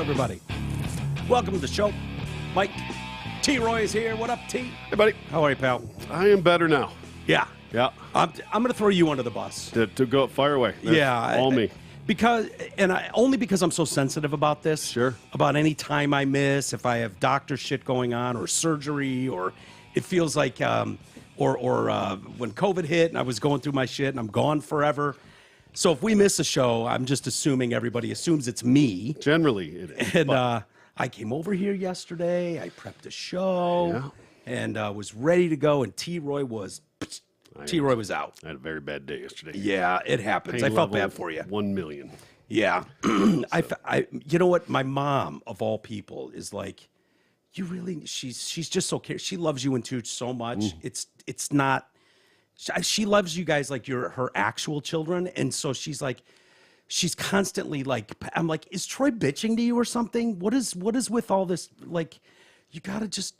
everybody. Welcome to the show. Mike, T-Roy is here. What up, T? Hey, buddy. How are you, pal? I am better now. Yeah. Yeah. I'm going to throw you under the bus. To go fire away. That's all me. Only because I'm so sensitive about this. Sure. About any time I miss, if I have doctor shit going on or surgery, or it feels like, when COVID hit and I was going through my shit and I'm gone forever. So if we miss a show, I'm just assuming everybody assumes it's me. Generally, it is. And I came over here yesterday. I prepped a show and was ready to go. And T-Roy was out. I had a very bad day yesterday. Yeah, it happens. Pain I felt level bad for you. 1 million. Yeah. You know what? My mom, of all people, is like, she's just so care. She loves you and Tooch so much. It's not, she loves you guys like you're her actual children. And so she's constantly like, I'm like, is Troy bitching to you or something? What is with all this? Like, you got to just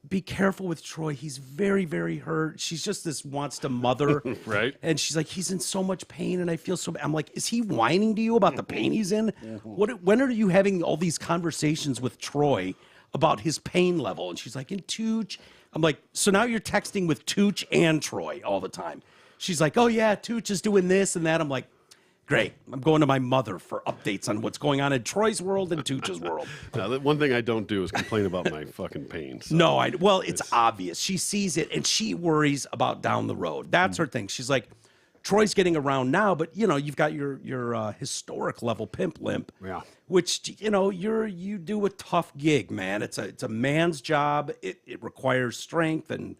be careful with Troy. He's very, very hurt. She's just wants to mother. Right. And she's like, he's in so much pain and I feel so bad. I'm like, is he whining to you about the pain he's in? When are you having all these conversations with Troy about his pain level? And she's like, in Tooch. I'm like, so now you're texting with Tooch and Troy all the time. She's like, oh yeah, Tooch is doing this and that. I'm like, great. I'm going to my mother for updates on what's going on in Troy's world and Tooch's world. Now, the one thing I don't do is complain about my fucking pain. So No, it's obvious. She sees it and she worries about down the road. That's her thing. She's like, Troy's getting around now, but you've got your historic level pimp limp. Yeah. Which you do a tough gig, man. It's a man's job. It requires strength and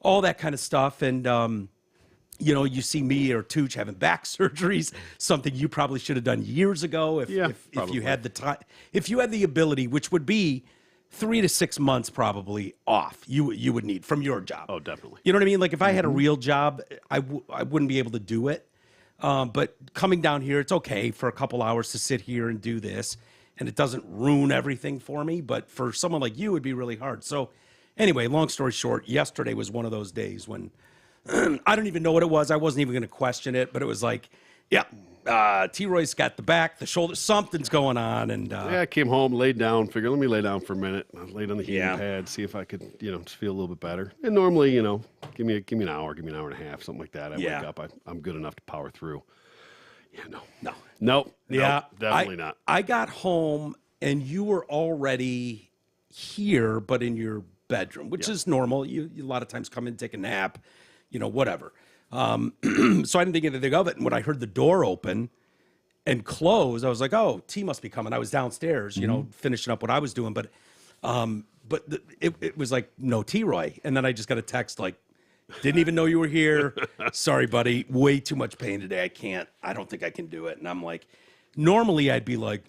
all that kind of stuff. And you see me or Tooch having back surgeries, something you probably should have done years ago if you had the time, if you had the ability, which would be 3 to 6 months probably off. You would need from your job. Oh, definitely. You know what I mean? Like if I had a real job, I wouldn't be able to do it. But coming down here, it's okay for a couple hours to sit here and do this, and it doesn't ruin everything for me. But for someone like you, it'd be really hard. So anyway, long story short, yesterday was one of those days when I don't even know what it was. I wasn't even going to question it, but it was like, T-Roy's got the back, the shoulder, something's going on. And I came home, laid down, figured, let me lay down for a minute. I laid on the heating pad, see if I could, just feel a little bit better. And normally, give me an hour, give me an hour and a half, something like that. I wake up, I'm good enough to power through. Yeah, no. Definitely not. I got home and you were already here, but in your bedroom, which is normal. You a lot of times come in, take a nap, whatever. So I didn't think anything of it. And when I heard the door open and close, I was like, oh, T must be coming. I was downstairs, finishing up what I was doing. But it was like, no T-Roy. And then I just got a text like, didn't even know you were here. Sorry, buddy. Way too much pain today. I don't think I can do it. And I'm like, normally I'd be like,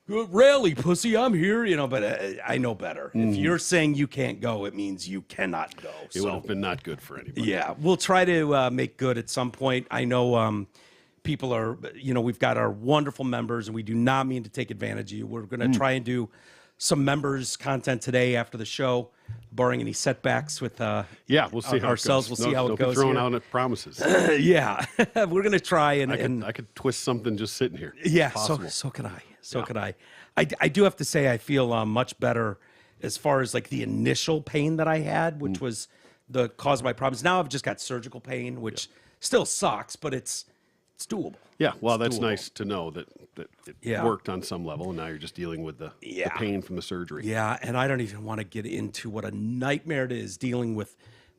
rally, pussy, I'm here, but I know better. If you're saying you can't go, it means you cannot go. It would have been not good for anybody. Yeah, we'll try to make good at some point. I know people are, we've got our wonderful members, and we do not mean to take advantage of you. We're going to try and do some members content today after the show, barring any setbacks with we'll see how ourselves. it goes. We'll see how it goes. Throwing out promises. We're going to try and I could twist something just sitting here. Yeah, so could I. Could I. I do have to say I feel much better as far as like the initial pain that I had, which was the cause of my problems. Now I've just got surgical pain, which still sucks, but it's doable. Yeah, well, that's nice to know that it worked on some level, and now you're just dealing with the pain from the surgery. Yeah, and I don't even want to get into what a nightmare it is dealing with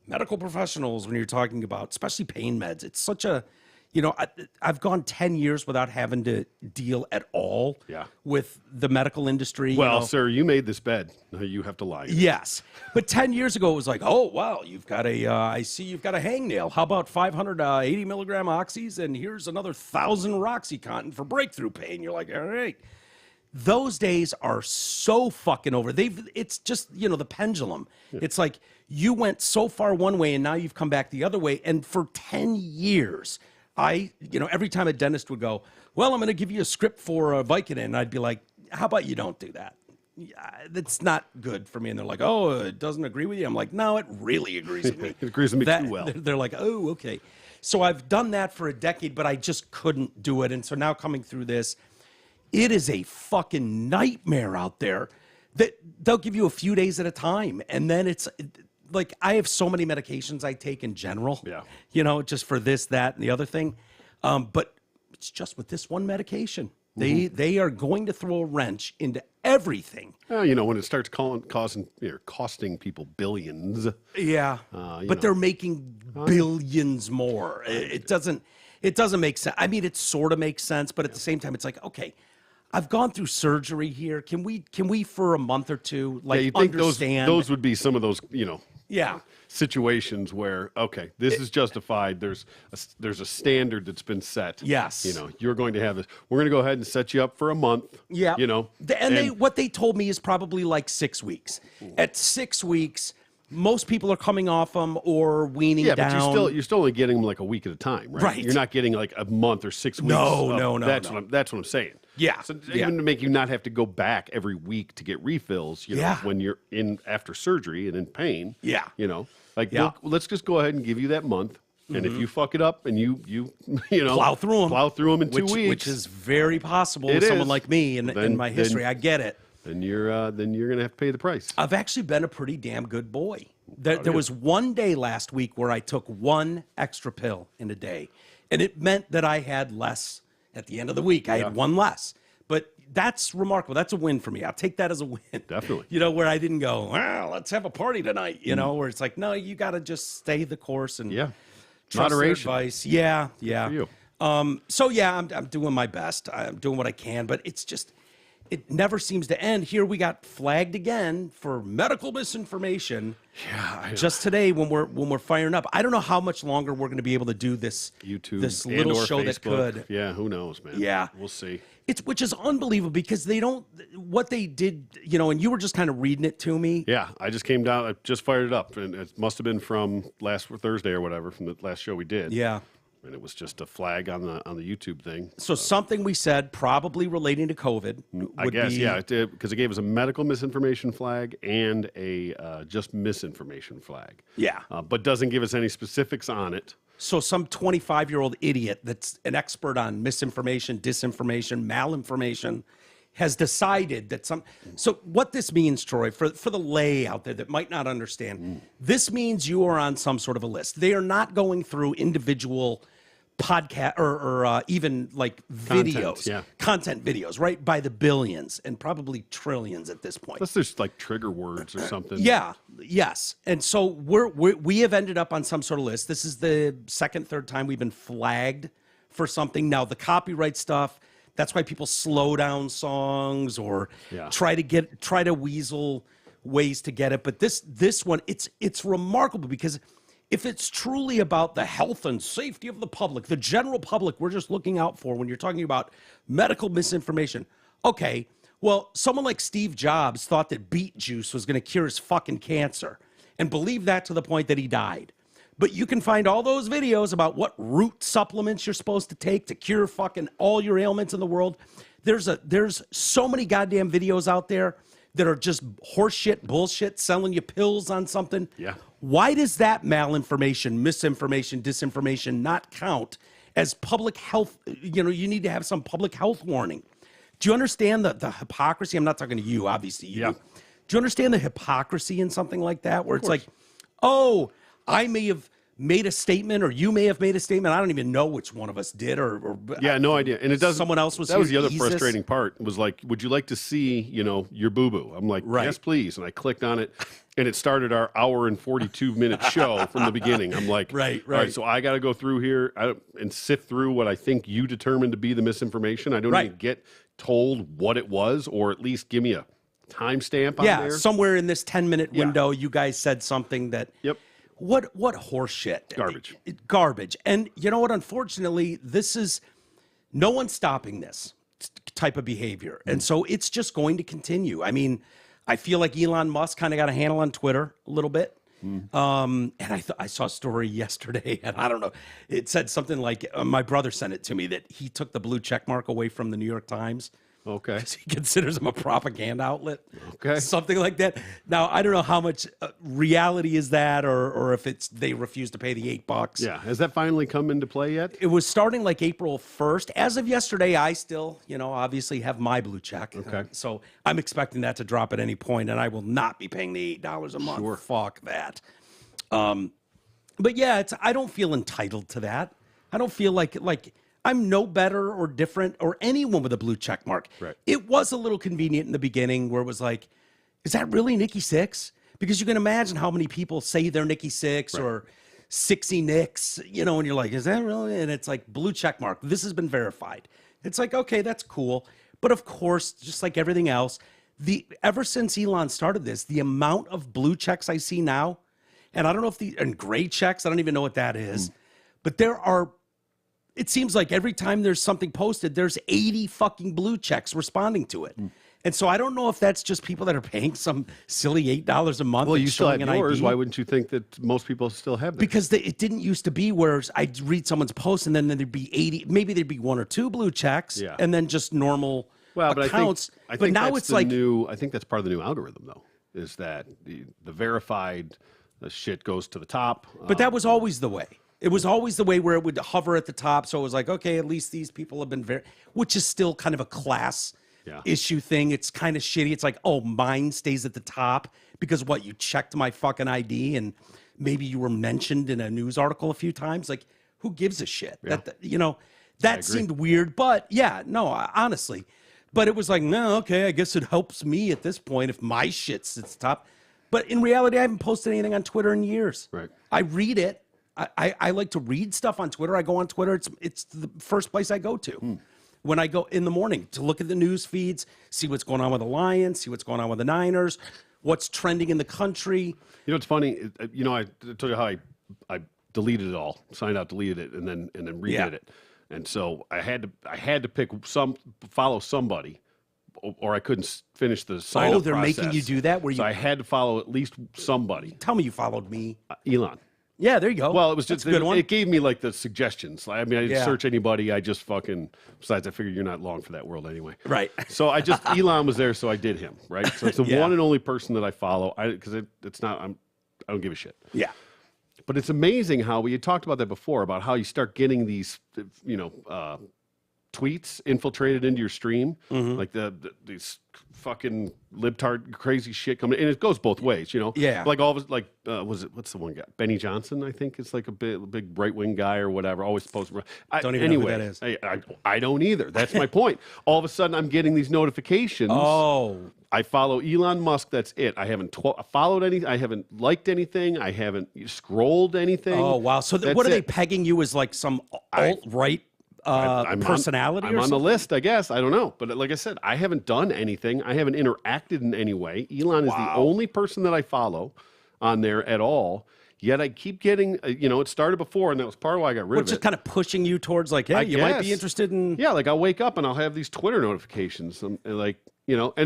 medical professionals when you're talking about, especially pain meds. It's such a, I've gone 10 years without having to deal at all with the medical industry. Well, sir, you made this bed. Now you have to lie. Yes. But 10 years ago, it was like, oh, wow, you've got I see you've got a hangnail. How about 580 milligram oxys? And here's another 1,000 Roxycontin for breakthrough pain. You're like, all right. Those days are so fucking over. It's just, the pendulum. Yeah. It's like you went so far one way and now you've come back the other way. And for 10 years, every time a dentist would go, well, I'm going to give you a script for a Vicodin, I'd be like, how about you don't do that? That's not good for me. And they're like, oh, it doesn't agree with you. I'm like, no, it really agrees with me. It agrees with me too well. They're like, oh, okay. So I've done that for a decade, but I just couldn't do it. And so now coming through this, It is a fucking nightmare out there that they'll give you a few days at a time. And then it's like, I have so many medications I take in general, just for this, that, and the other thing. But it's just with this one medication. They are going to throw a wrench into everything. When it starts costing people billions. Yeah, but they're making billions more. It doesn't make sense. I mean, it sort of makes sense, but at the same time, it's like, okay, I've gone through surgery here. Can we for a month or two, like, you think understand? Those would be some of those, yeah, situations where, okay, this is justified. There's a standard that's been set. Yes. You're going to have this. We're going to go ahead and set you up for a month. Yeah. And what they told me is probably like 6 weeks. At 6 weeks, most people are coming off them or weaning down. Yeah, but you're still only getting them like a week at a time, right? Right. You're not getting like a month or 6 weeks. No. That's what I'm saying. Yeah. So even to make you not have to go back every week to get refills, when you're in after surgery and in pain. Yeah. Look, let's just go ahead and give you that month. And if you fuck it up and you plow through them in 2 weeks, which is very possible with someone like me in my history, I get it. Then you're gonna have to pay the price. I've actually been a pretty damn good boy. There was one day last week where I took one extra pill in a day, and it meant that I had less at the end of the week. I had one less, but that's remarkable. That's a win for me. I'll take that as a win. Definitely. Where I didn't go, well, let's have a party tonight. Where it's like, no, you got to just stay the course and trust moderation. their advice. Yeah. Good for you. I'm doing my best. I'm doing what I can, but it's just, it never seems to end. Here we got flagged again for medical misinformation. Yeah, just today when we're firing up. I don't know how much longer we're going to be able to do this YouTube, little and/or show Facebook. that could. Yeah, who knows, man. Yeah, we'll see. Which is unbelievable because they don't what they did. And you were just kind of reading it to me. Yeah, I just came down. I just fired it up, and it must have been from last Thursday or whatever, from the last show we did. Yeah. And it was just a flag on the YouTube thing. So something we said probably relating to COVID. I guess, because it gave us a medical misinformation flag and a just misinformation flag. Yeah. But doesn't give us any specifics on it. So some 25-year-old idiot that's an expert on misinformation, disinformation, malinformation has decided that So what this means, Troy, for the lay out there that might not understand, this means you are on some sort of a list. They are not going through individual podcast or even like videos, content videos, right? By the billions and probably trillions at this point. Unless there's like trigger words or something. Yeah. Yes. And so we have ended up on some sort of list. This is the third time we've been flagged for something. Now the copyright stuff, that's why people slow down songs or try to weasel ways to get it. But this one, it's remarkable because if it's truly about the health and safety of the public, the general public we're just looking out for when you're talking about medical misinformation. Okay, well, someone like Steve Jobs thought that beet juice was going to cure his fucking cancer and believed that to the point that he died. But you can find all those videos about what root supplements you're supposed to take to cure fucking all your ailments in the world. There's so many goddamn videos out there that are just horseshit, bullshit, selling you pills on something. Yeah. Why does that malinformation, misinformation, disinformation not count as public health? You need to have some public health warning. Do you understand the hypocrisy? I'm not talking to you, obviously. You do. Do you understand the hypocrisy in something like that? Where it's like, oh, I may have made a statement or you may have made a statement. I don't even know which one of us did or no idea. And it doesn't. Someone else was. That was the other frustrating part. Was like, would you like to see your boo boo? I'm like, yes, please. And I clicked on it, and it started our hour and 42-minute show from the beginning. I'm like, right. All right, so I got to go through here and sift through what I think you determined to be the misinformation. I don't even get told what it was, or at least give me a timestamp on there. Somewhere in this 10-minute window, you guys said something that. Yep. What horseshit. Garbage. Garbage. And you know what? Unfortunately, no one's stopping this type of behavior. And so it's just going to continue. I mean, I feel like Elon Musk kind of got a handle on Twitter a little bit. And I saw a story yesterday, and I don't know. It said something like, my brother sent it to me, that he took the blue check mark away from the New York Times. Okay. He considers them a propaganda outlet. Okay. Something like that. Now, I don't know how much reality is that, or if they refuse to pay the $8. Yeah. Has that finally come into play yet? It was starting like April 1st. As of yesterday, I still, obviously have my blue check. Okay. So I'm expecting that to drop at any point, and I will not be paying the $8 a month. Sure. Fuck that. But yeah, I don't feel entitled to that. I don't feel like I'm no better or different or anyone with a blue check mark. Right. It was a little convenient in the beginning where it was like, is that really Nikki Sixx? Because you can imagine how many people say they're Nikki Sixx or Sixy Nicks, and you're like, is that really? And it's like blue check mark. This has been verified. It's like, okay, that's cool. But of course, just like everything else, ever since Elon started this, the amount of blue checks I see now, and I don't know and gray checks, I don't even know what that is, but it seems like every time there's something posted, there's 80 fucking blue checks responding to it. And so I don't know if that's just people that are paying some silly $8 a month. Well, you still have an yours. ID. Why wouldn't you think that most people still have that? Because it didn't used to be where I'd read someone's post and then there'd be 80, maybe there'd be 1 or 2 blue checks and then just normal accounts. I think now that's it's like I think that's part of the new algorithm, though, is that the verified shit goes to the top. But that was always the way. It was always the way where it would hover at the top. So it was like, okay, at least these people have been which is still kind of a class issue thing. It's kind of shitty. It's like, oh, mine stays at the top because you checked my fucking ID and maybe you were mentioned in a news article a few times. Like, who gives a shit? Yeah. That seemed weird. But yeah, no, honestly. But it was like, no, okay, I guess it helps me at this point if my shit sits top. But in reality, I haven't posted anything on Twitter in years. Right. I read it. I like to read stuff on Twitter. I go on Twitter. It's the first place I go to when I go in the morning to look at the news feeds, see what's going on with the Lions, see what's going on with the Niners, what's trending in the country. It's funny. I told you how I deleted it all, signed out, deleted it, and then redid it. And so I had to follow somebody, or I couldn't finish the sign up they're process. making you do that? So I had to follow at least somebody. Tell me you followed me. Elon. Yeah, there you go. Well, it was just a good one. It gave me like the suggestions. I mean, I didn't search anybody. I just besides, I figured you're not long for that world anyway. Right. So Elon was there, so I did him. Right. So it's the one and only person that I follow. Because it's not. I don't give a shit. Yeah. But it's amazing how we had talked about that before, about how you start getting these, tweets infiltrated into your stream, like these fucking libtard crazy shit coming, and it goes both ways, Yeah. Like all of it, what's the one guy? Benny Johnson, I think, is like a big right wing guy or whatever. Always supposed to. Don't even know who that is. I don't either. That's my point. All of a sudden, I'm getting these notifications. Oh. I follow Elon Musk. That's it. I haven't followed anything. I haven't liked anything. I haven't scrolled anything. Oh wow! So what are they pegging you as, like some alt-right personality? I'm on the list, I guess. I don't know. But like I said, I haven't done anything. I haven't interacted in any way. Elon is the only person that I follow on there at all. Yet I keep getting, it started before, and that was part of why I got rid of it. Just kind of pushing you towards like, hey, you might be interested in. Yeah, like I'll wake up and I'll have these Twitter notifications. And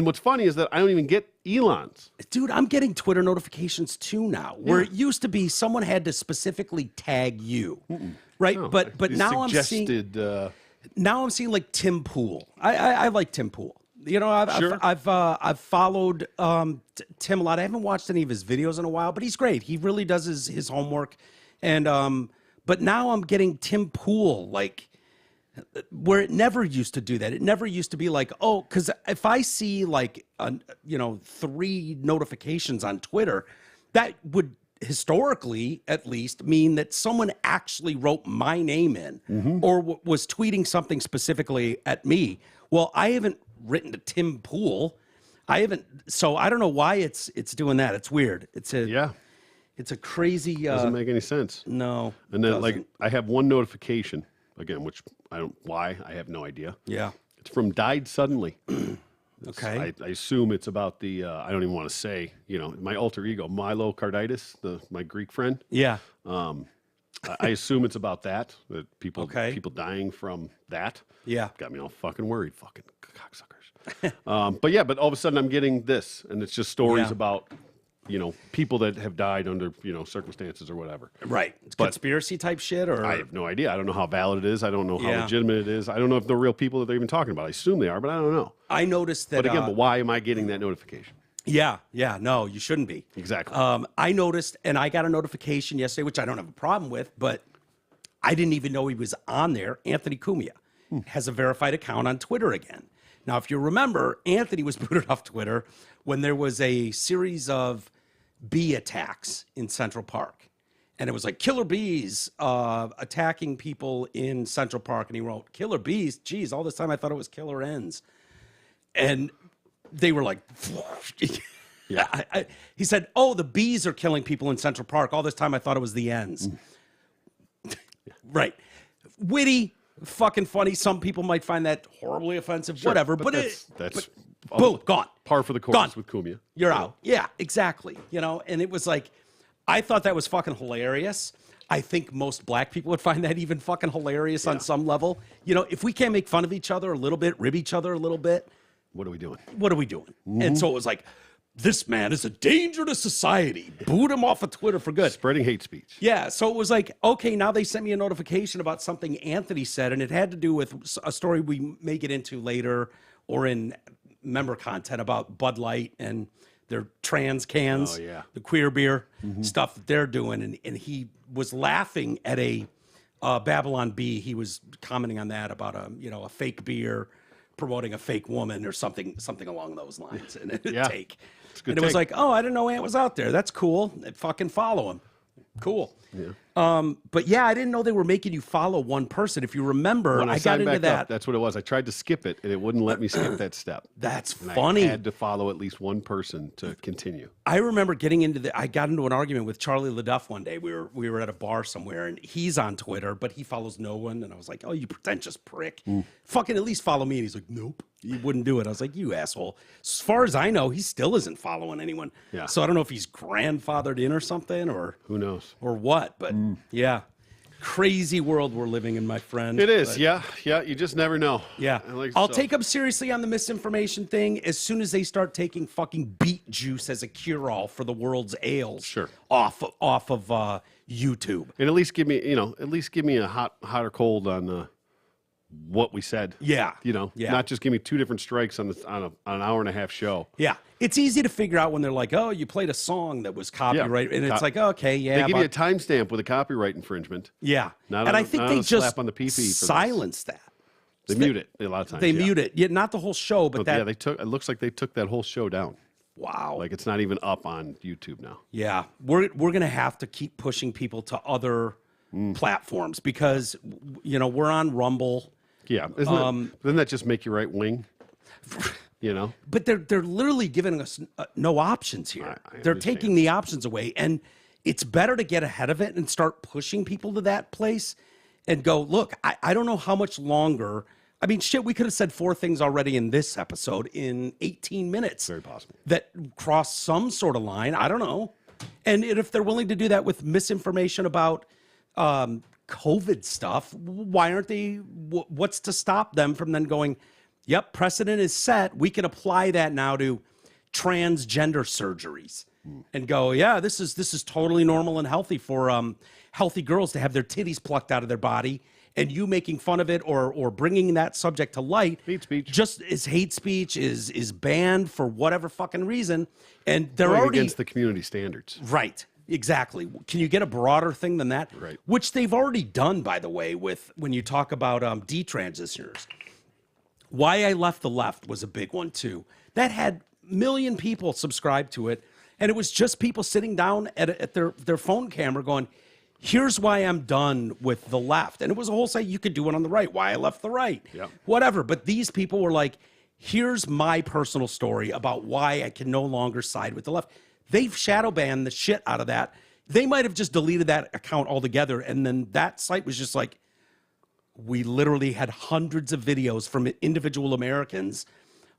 what's funny is that I don't even get Elon's. Dude, I'm getting Twitter notifications too now, where it used to be someone had to specifically tag you, right? No, but now I'm seeing like Tim Pool. I like Tim Pool. I've followed Tim a lot. I haven't watched any of his videos in a while, but he's great. He really does his homework. And but now I'm getting Tim Pool, like, where it never used to do that. It never used to be like, oh, because if I see like 3 notifications on Twitter, that would historically at least mean that someone actually wrote my name in or was tweeting something specifically at me. Well, I haven't written to Tim Pool. So I don't know why it's doing that. It's weird. It's a crazy. Doesn't make any sense. No. And then like I have one notification again, which I have no idea. Yeah. It's from Died Suddenly. Okay. I assume it's about the, I don't even want to say, my alter ego, Myocarditis, my Greek friend. Yeah. I assume it's about that people dying from that. Yeah. Got me all fucking worried, fucking cocksuckers. But all of a sudden I'm getting this, and it's just stories about people that have died under, circumstances or whatever. Right. Conspiracy type shit, or I have no idea. I don't know how valid it is. I don't know how legitimate it is. I don't know if they're real people that they're even talking about. I assume they are, but I don't know. I noticed that. But again, why am I getting that notification? Yeah. No, you shouldn't be. Exactly. I noticed, and I got a notification yesterday, which I don't have a problem with, but I didn't even know he was on there. Anthony Cumia has a verified account on Twitter again. Now, if you remember, Anthony was booted off Twitter when there was a series of bee attacks in Central Park. And it was like killer bees attacking people in Central Park. And he wrote, killer bees? Geez, all this time I thought it was killer ends. And they were like, yeah. He said, oh, the bees are killing people in Central Park. All this time I thought it was the ends. Right. Witty, fucking funny. Some people might find that horribly offensive, whatever. But that's boom, gone. Par for the course Gone. with Cumia. You're out. Yeah, exactly. And it was like, I thought that was fucking hilarious. I think most black people would find that even fucking hilarious on some level. If we can't make fun of each other a little bit, rib each other a little bit. What are we doing? And so it was like, this man is a danger to society. Boot him off of Twitter for good. Spreading hate speech. Yeah, so it was like, okay, now they sent me a notification about something Anthony said, and it had to do with a story we may get into later or in member content about Bud Light and their trans cans, the queer beer stuff that they're doing. And he was laughing at a Babylon Bee. He was commenting on that about a fake beer promoting a fake woman or something along those lines. And take. And it was like, oh, I didn't know Ant was out there. That's cool. Fucking follow him. Cool. Yeah. But yeah, I didn't know they were making you follow one person. If you remember, I got into that. That's what it was. I tried to skip it, and it wouldn't let me skip that step. That's and funny. I had to follow at least one person to continue. I remember I got into an argument with Charlie LaDuff one day. We were at a bar somewhere, and he's on Twitter, but he follows no one. And I was like, oh, you pretentious prick. Fucking at least follow me. And he's like, nope. He wouldn't do it. I was like, you asshole. As far as I know, he still isn't following anyone. Yeah. So I don't know if he's grandfathered in or something, or who knows, or what. But yeah, crazy world we're living in, my friend. It is. Yeah. You just never know. Yeah. I'll take them seriously on the misinformation thing as soon as they start taking fucking beet juice as a cure-all for the world's ails. Sure. Off of YouTube. And at least give me a hot or cold on what we said. Yeah. Not just give me two different strikes on an hour and a half show. Yeah. It's easy to figure out when they're like, oh, you played a song that was copyright. And it's like, okay, yeah. They give you a timestamp with a copyright infringement. Yeah. I think they just slap on the PP silence that. They mute it a lot of times. They mute it. Yeah, not the whole show, but that. Yeah, it looks like they took that whole show down. Wow. Like it's not even up on YouTube now. Yeah. We're going to have to keep pushing people to other platforms because, we're on Rumble. Yeah, doesn't that just make you right wing? But they're literally giving us no options here. They're taking the options away, and it's better to get ahead of it and start pushing people to that place and go, look, I don't know how much longer. I mean, shit, we could have said 4 things already in this episode in 18 minutes. Very possible. That cross some sort of line. I don't know. And if they're willing to do that with misinformation about COVID stuff, why aren't they? What's to stop them from then going, yep, precedent is set. We can apply that now to transgender surgeries and go, yeah, this is totally normal and healthy for healthy girls to have their titties plucked out of their body. And you making fun of it or bringing that subject to light, hate speech, just is hate speech is banned for whatever fucking reason, and they're going already against the community standards, right? Exactly. Can you get a broader thing than that? Right. Which they've already done, by the way, with when you talk about detransitioners. Why I Left the Left was a big one, too. That had 1 million people subscribe to it. And it was just people sitting down at their phone camera going, here's why I'm done with the left. And it was a whole site. You could do it on the right. Why I left the right. Yep. Whatever. But these people were like, here's my personal story about why I can no longer side with the left. They've shadow banned the shit out of that. They might have just deleted that account altogether. And then that site was just like, we literally had hundreds of videos from individual Americans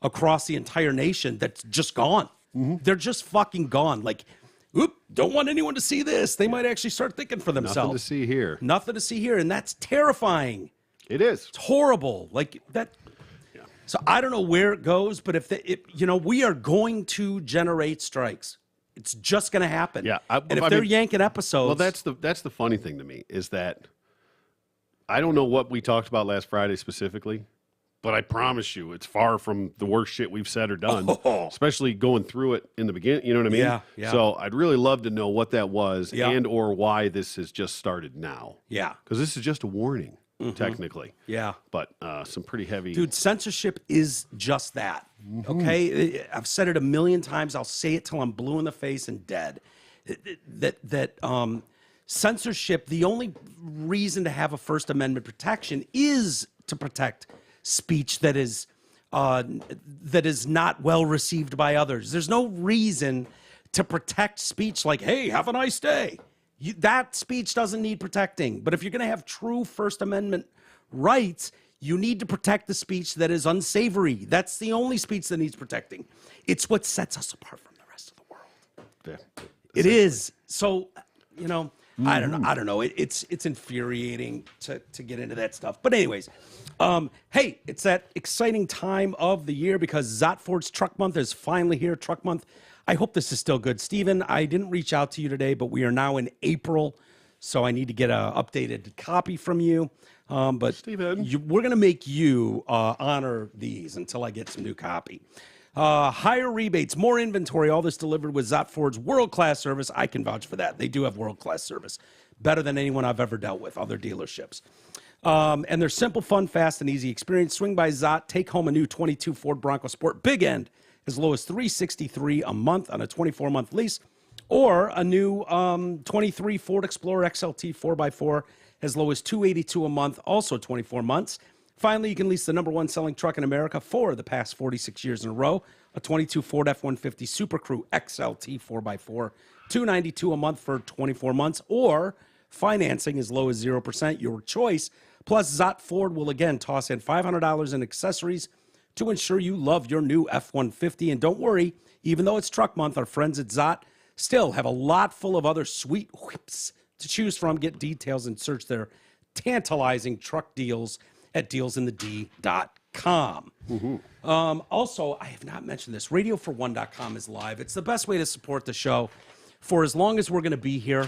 across the entire nation that's just gone. Mm-hmm. They're just fucking gone. Like, oop, don't want anyone to see this. They might actually start thinking for themselves. Nothing to see here. Nothing to see here. And that's terrifying. It is. It's horrible. Like that. Yeah. So I don't know where it goes, but if we are going to generate strikes. It's just going to happen. Yeah, and if they're yanking episodes, well, that's the funny thing to me is that I don't know what we talked about last Friday specifically, but I promise you, it's far from the worst shit we've said or done, especially going through it in the beginning. You know what I mean? Yeah. So I'd really love to know what that was Yeah. and or why this has just started now. Yeah. Because this is just a warning, technically. Yeah. But some pretty heavy. Dude, censorship is just that. Okay? I've said it a million times. I'll say it till I'm blue in the face and dead. Censorship, the only reason to have a First Amendment protection is to protect speech that is not well received by others. There's no reason to protect speech like, hey, have a nice day. That speech doesn't need protecting. But if you're going to have true First Amendment rights, you need to protect the speech that is unsavory. That's the only speech that needs protecting. It's what sets us apart from the rest of the world. Yeah, it is. So, you know, I don't know. It's infuriating to get into that stuff. But anyways, hey, it's that exciting time of the year because Zotford's Truck Month is finally here. Truck Month. I hope this is still good. Steven, I didn't reach out to you today, but we are now in April, so I need to get an updated copy from you. But Steven, we're going to make you honor these until I get some new copy. Higher rebates, more inventory, all this delivered with Zotford's world-class service. I can vouch for that. They do have world-class service, better than anyone I've ever dealt with, other dealerships. And they're simple, fun, fast, and easy experience. Swing by Zot, take home a new 22 Ford Bronco Sport Big End as low as $363 a month on a 24-month lease, or a new 23 Ford Explorer XLT 4x4 as low as $282 a month, also 24 months. Finally, you can lease the #1 selling truck in America for the past 46 years in a row, a 22 Ford F-150 Super Crew XLT 4x4, $292 a month for 24 months, or financing as low as 0%, your choice. Plus, Zot Ford will again toss in $500 in accessories to ensure you love your new F-150. And don't worry, even though it's Truck Month, our friends at Zot still have a lot full of other sweet whips to choose from. Get details and search their tantalizing truck deals at dealsinthed.com. Also, I have not mentioned this. RadioFor1.com is live. It's the best way to support the show for as long as we're going to be here.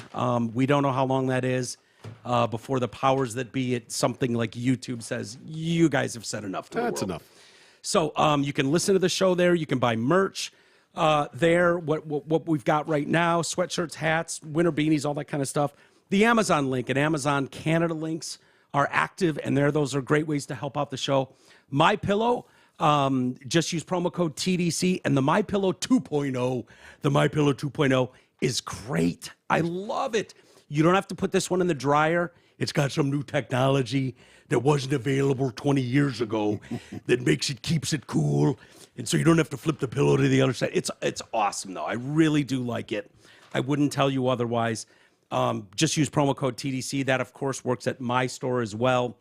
We don't know how long that is before the powers that be at something like YouTube says, you guys have said enough to the world. that's enough. So you can listen to the show there. You can buy merch there, what we've got right now, sweatshirts, hats, winter beanies, all that kind of stuff. The Amazon link and Amazon Canada links are active, and those are great ways to help out the show. MyPillow, just use promo code TDC, and the MyPillow 2.0, the MyPillow 2.0 is great. I love it. You don't have to put this one in the dryer. It's got some new technology that wasn't available 20 years ago that keeps it cool, and so you don't have to flip the pillow to the other side. It's awesome, though. I really do like it. I wouldn't tell you otherwise. Just use promo code TDC. That, of course, works at my store as well.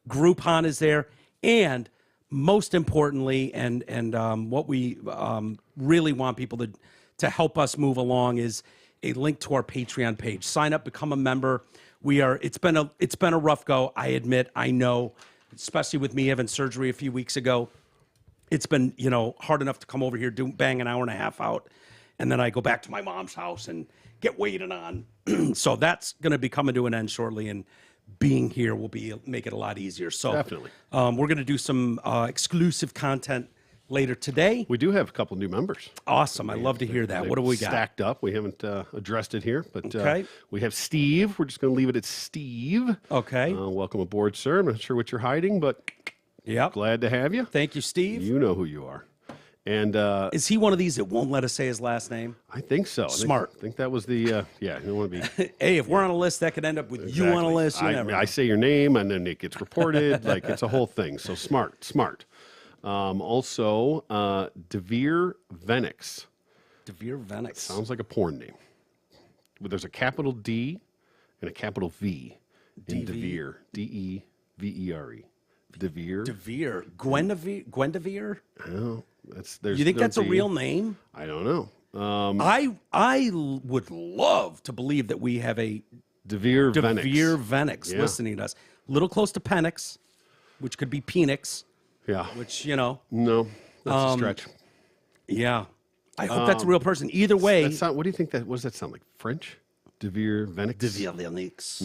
Groupon is there. And most importantly, and what we really want people to help us move along is a link to our Patreon page. Sign up, become a member. It's been a rough go. I admit, I know, especially with me having surgery a few weeks ago. It's been, hard enough to come over here, bang an hour and a half out. And then I go back to my mom's house and get waited on. So that's going to be coming to an end shortly, and being here will make it a lot easier. So Definitely. We're going to do some exclusive content later today. We do have a couple new members. Awesome. I love to hear that. What do we got? Stacked up. We haven't addressed it here, but Okay. We have Steve. We're just going to leave it at Steve. Okay. Welcome aboard, sir. I'm not sure what you're hiding, but Yep. glad to have you. Thank you, Steve. You know who you are. And Is he one of these that won't let us say his last name? I think so. Smart. I think that was the, you don't want to be. Hey, if we're on a list, that could end up with you on a list. You never know. I say your name, and then it gets reported. Like, it's a whole thing. So smart. Also, Devere Venix. Devere Venix. Sounds like a porn name. But there's a capital D and a capital V in Devere. D-E-V-E-R-E. Devere. Devere. Gwendevere? Oh, You think that's a real name? I don't know. I would love to believe that we have a Devere Venix. Devere Venix listening to us. A little close to Penix, which could be Penix, Yeah. which, No, that's a stretch. yeah. I hope that's a real person. Either way. What do you think that, what does that sound like? French? Devere Venix? Devere Venix.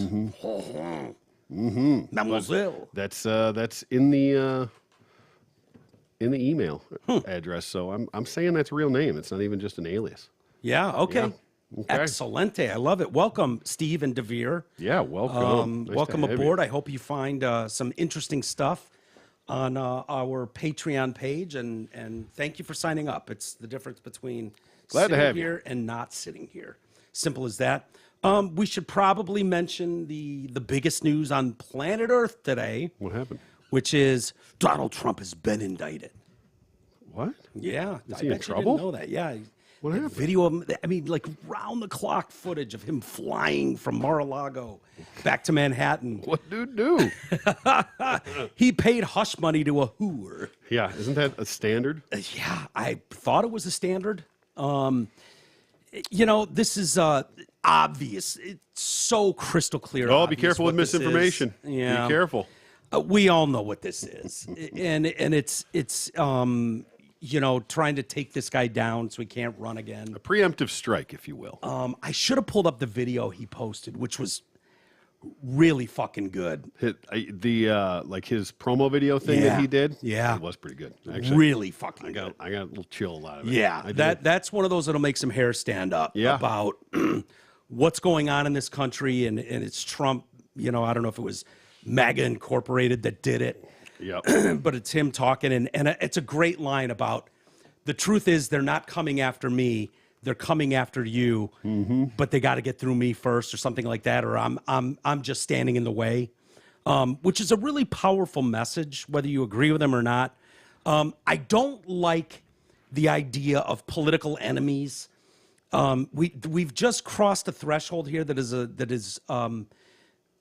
Mademoiselle. That's in the email address. So I'm saying that's a real name. It's not even just an alias. Yeah, okay. Okay. Excelente. I love it. Welcome, Steve and Devere. Yeah, welcome. Nice welcome to have aboard. you. I hope you find some interesting stuff on our Patreon page, and thank you for signing up. It's the difference between sitting here and not sitting here. Simple as that. We should probably mention the biggest news on planet Earth today. What happened? Which is Donald Trump has been indicted. What? Yeah. Is he in trouble? You didn't know that. Yeah. What happened? Video of him, I mean, like round-the-clock footage of him flying from Mar-a-Lago back to Manhattan. What dude do? He paid hush money to a whore. Yeah, isn't that a standard? Yeah, I thought it was a standard. This is obvious. It's so crystal clear. Oh, be careful with misinformation. Yeah. Be careful. We all know what this is, and it's trying to take this guy down so he can't run again. A preemptive strike, if you will. I should have pulled up the video he posted, which was really fucking good. His promo video thing that he did. Yeah, it was pretty good. Actually, really fucking good. I got a little chill out of it. Yeah, that's one of those that'll make some hair stand up. Yeah. About what's going on in this country, and it's Trump. I don't know if it was MAGA Incorporated that did it. Yep. But it's him talking, and it's a great line about the truth is they're not coming after me, they're coming after you, but they got to get through me first, or something like that, or I'm just standing in the way, which is a really powerful message, whether you agree with him or not. I don't like the idea of political enemies. We've just crossed a threshold here that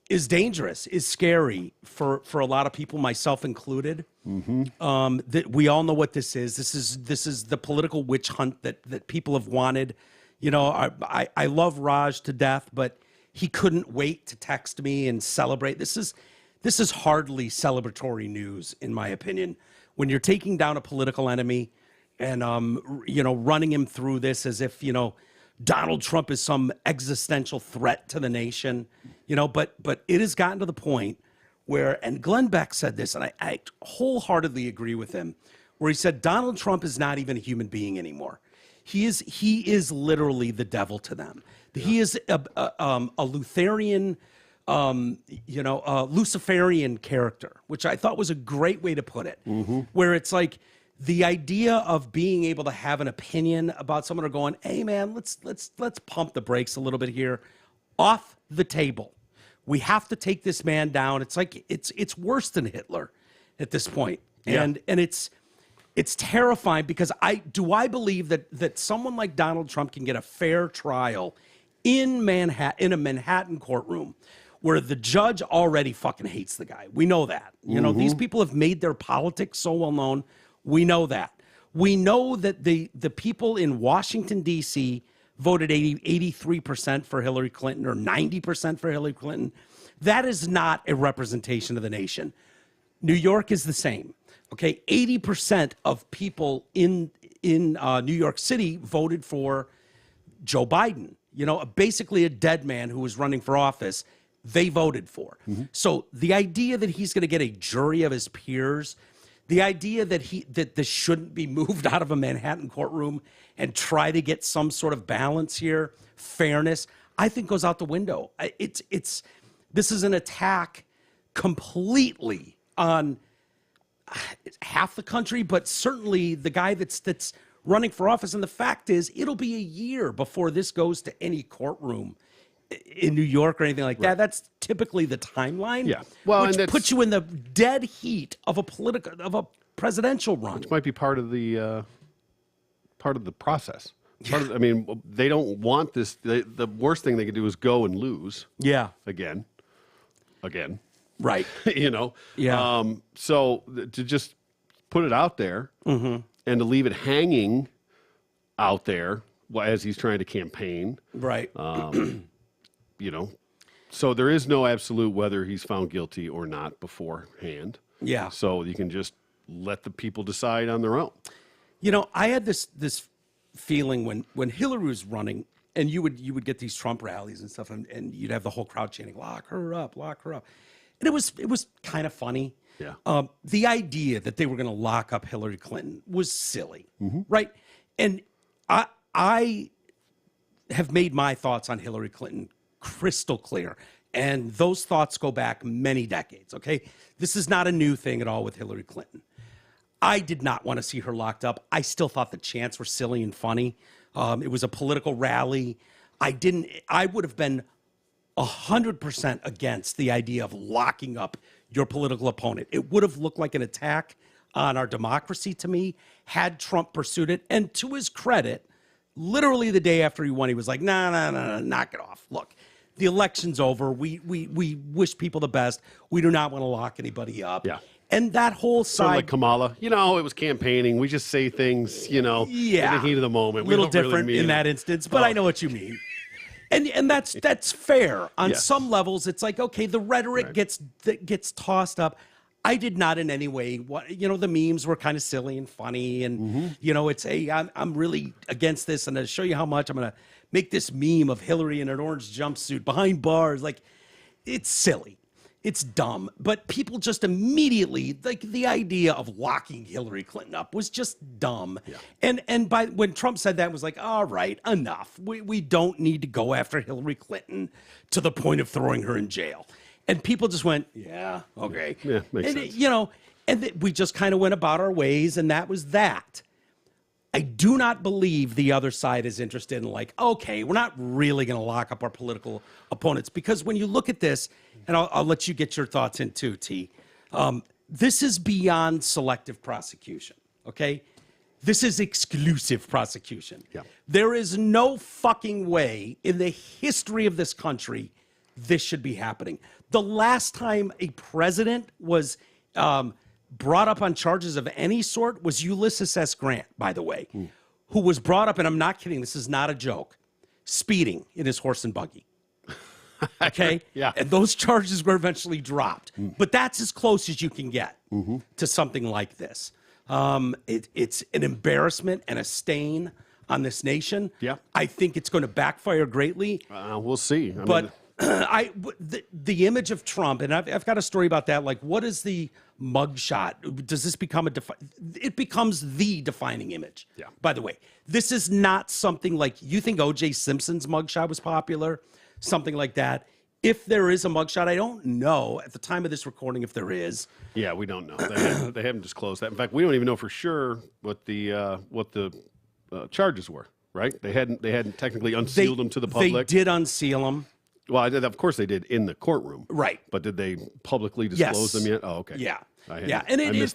is dangerous, is scary for a lot of people, myself included. That we all know what this is. This is the political witch hunt that people have wanted. I love Raj to death, but he couldn't wait to text me and celebrate. This is hardly celebratory news, in my opinion. When you're taking down a political enemy and running him through this as if Donald Trump is some existential threat to the nation, but it has gotten to the point where, and Glenn Beck said this, and I wholeheartedly agree with him, where he said Donald Trump is not even a human being anymore. He is literally the devil to them. Yeah. He is a Lutheran, Luciferian character, which I thought was a great way to put it, where it's like, the idea of being able to have an opinion about someone, or going, hey man, let's pump the brakes a little bit here, off the table. We have to take this man down. It's like it's worse than Hitler at this point. Yeah. And it's terrifying, because I believe that someone like Donald Trump can get a fair trial in a Manhattan courtroom where the judge already fucking hates the guy. We know that. These people have made their politics so well known. We know that. We know that the people in Washington, D.C. voted 83% for Hillary Clinton, or 90% for Hillary Clinton. That is not a representation of the nation. New York is the same. Okay, 80% of people in New York City voted for Joe Biden. Basically a dead man who was running for office, they voted for. So the idea that he's going to get a jury of his peers, the idea that this shouldn't be moved out of a Manhattan courtroom and try to get some sort of balance here, fairness, I think goes out the window. This is an attack completely on half the country, but certainly the guy that's running for office. And the fact is, it'll be a year before this goes to any courtroom in New York or anything like that. That's typically the timeline. Yeah. Well, which puts you in the dead heat of a presidential run. Which might be part of the process. They don't want this. The worst thing they could do is go and lose. Yeah. Again. Right. Yeah. So to just put it out there and to leave it hanging out there as he's trying to campaign. Right. So there is no absolute whether he's found guilty or not beforehand. Yeah. So you can just let the people decide on their own. I had this feeling when Hillary was running, and you would get these Trump rallies and stuff, and you'd have the whole crowd chanting, lock her up, and it was kind of funny. Yeah. The idea that they were going to lock up Hillary Clinton was silly, right? And I have made my thoughts on Hillary Clinton crystal clear, and those thoughts go back many decades, okay? This is not a new thing at all with Hillary Clinton. I did not want to see her locked up. I still thought the chants were silly and funny. It was a political rally. I would have been 100% against the idea of locking up your political opponent. It would have looked like an attack on our democracy to me had Trump pursued it. And to his credit, literally the day after he won, he was like, no, knock it off. Look, the election's over. We wish people the best. We do not want to lock anybody up. Yeah. And that whole side, sort of like Kamala, it was campaigning. We just say things, in the heat of the moment. A little different in that instance, but I know what you mean. And that's fair. On some levels, it's like, okay, the rhetoric gets tossed up. I did not in any way. The memes were kind of silly and funny, and it's I'm really against this, and to show you how much I'm going to make this meme of Hillary in an orange jumpsuit behind bars. Like, it's silly. It's dumb, but people just immediately, like, the idea of locking Hillary Clinton up was just dumb. Yeah. And when Trump said that, it was like, all right, enough. We don't need to go after Hillary Clinton to the point of throwing her in jail. And people just went, yeah, okay. Yeah, makes sense. And we just kind of went about our ways, and that was that. I do not believe the other side is interested in, like, okay, we're not really going to lock up our political opponents. Because when you look at this, and I'll let you get your thoughts in too, T. This is beyond selective prosecution, okay? This is exclusive prosecution. Yeah. There is no fucking way in the history of this country this should be happening. The last time a president was brought up on charges of any sort was Ulysses S. Grant, by the way, who was brought up, and I'm not kidding, this is not a joke, speeding in his horse and buggy. Okay? Yeah. And those charges were eventually dropped. But that's as close as you can get to something like this. It's an embarrassment and a stain on this nation. Yeah. I think it's going to backfire greatly. We'll see. But the image of Trump, and I've got a story about that. Like, what is the mugshot? Does this become it becomes the defining image? Yeah. By the way, this is not something like, you think O.J. Simpson's mugshot was popular, something like that. If there is a mugshot, I don't know at the time of this recording if there is. Yeah, we don't know. They haven't disclosed that. In fact, we don't even know for sure what the charges were. Right? They hadn't technically unsealed them to the public. They did unseal them. Well, of course they did in the courtroom. Right. But did they publicly disclose them yet? Oh, okay. Yeah. And it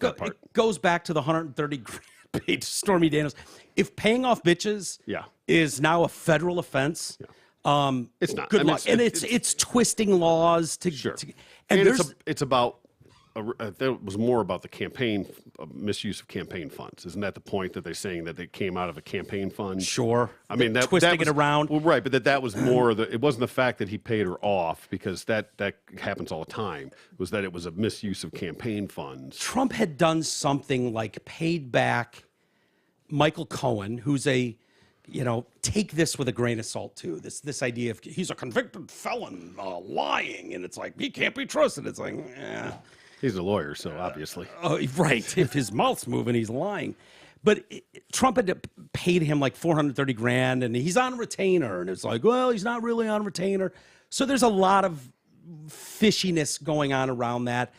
goes back to the 130 grand paid to Stormy Daniels. If paying off bitches is now a federal offense, it's not. Good luck. It's twisting laws to. Sure. And it's about. That was more about the campaign misuse of campaign funds. Isn't that the point that they're saying that they came out of a campaign fund? Sure. I mean, twisting it around. Well, right, but that was more. It wasn't the fact that he paid her off, because that happens all the time. It was that it was a misuse of campaign funds. Trump had done something like paid back Michael Cohen, who's take this with a grain of salt too. This idea of he's a convicted felon lying, and it's like he can't be trusted. It's like, He's a lawyer, so obviously. Right. If his mouth's moving, he's lying. But Trump had paid him like $430 grand, and he's on retainer. And it's like, well, he's not really on retainer. So there's a lot of fishiness going on around that.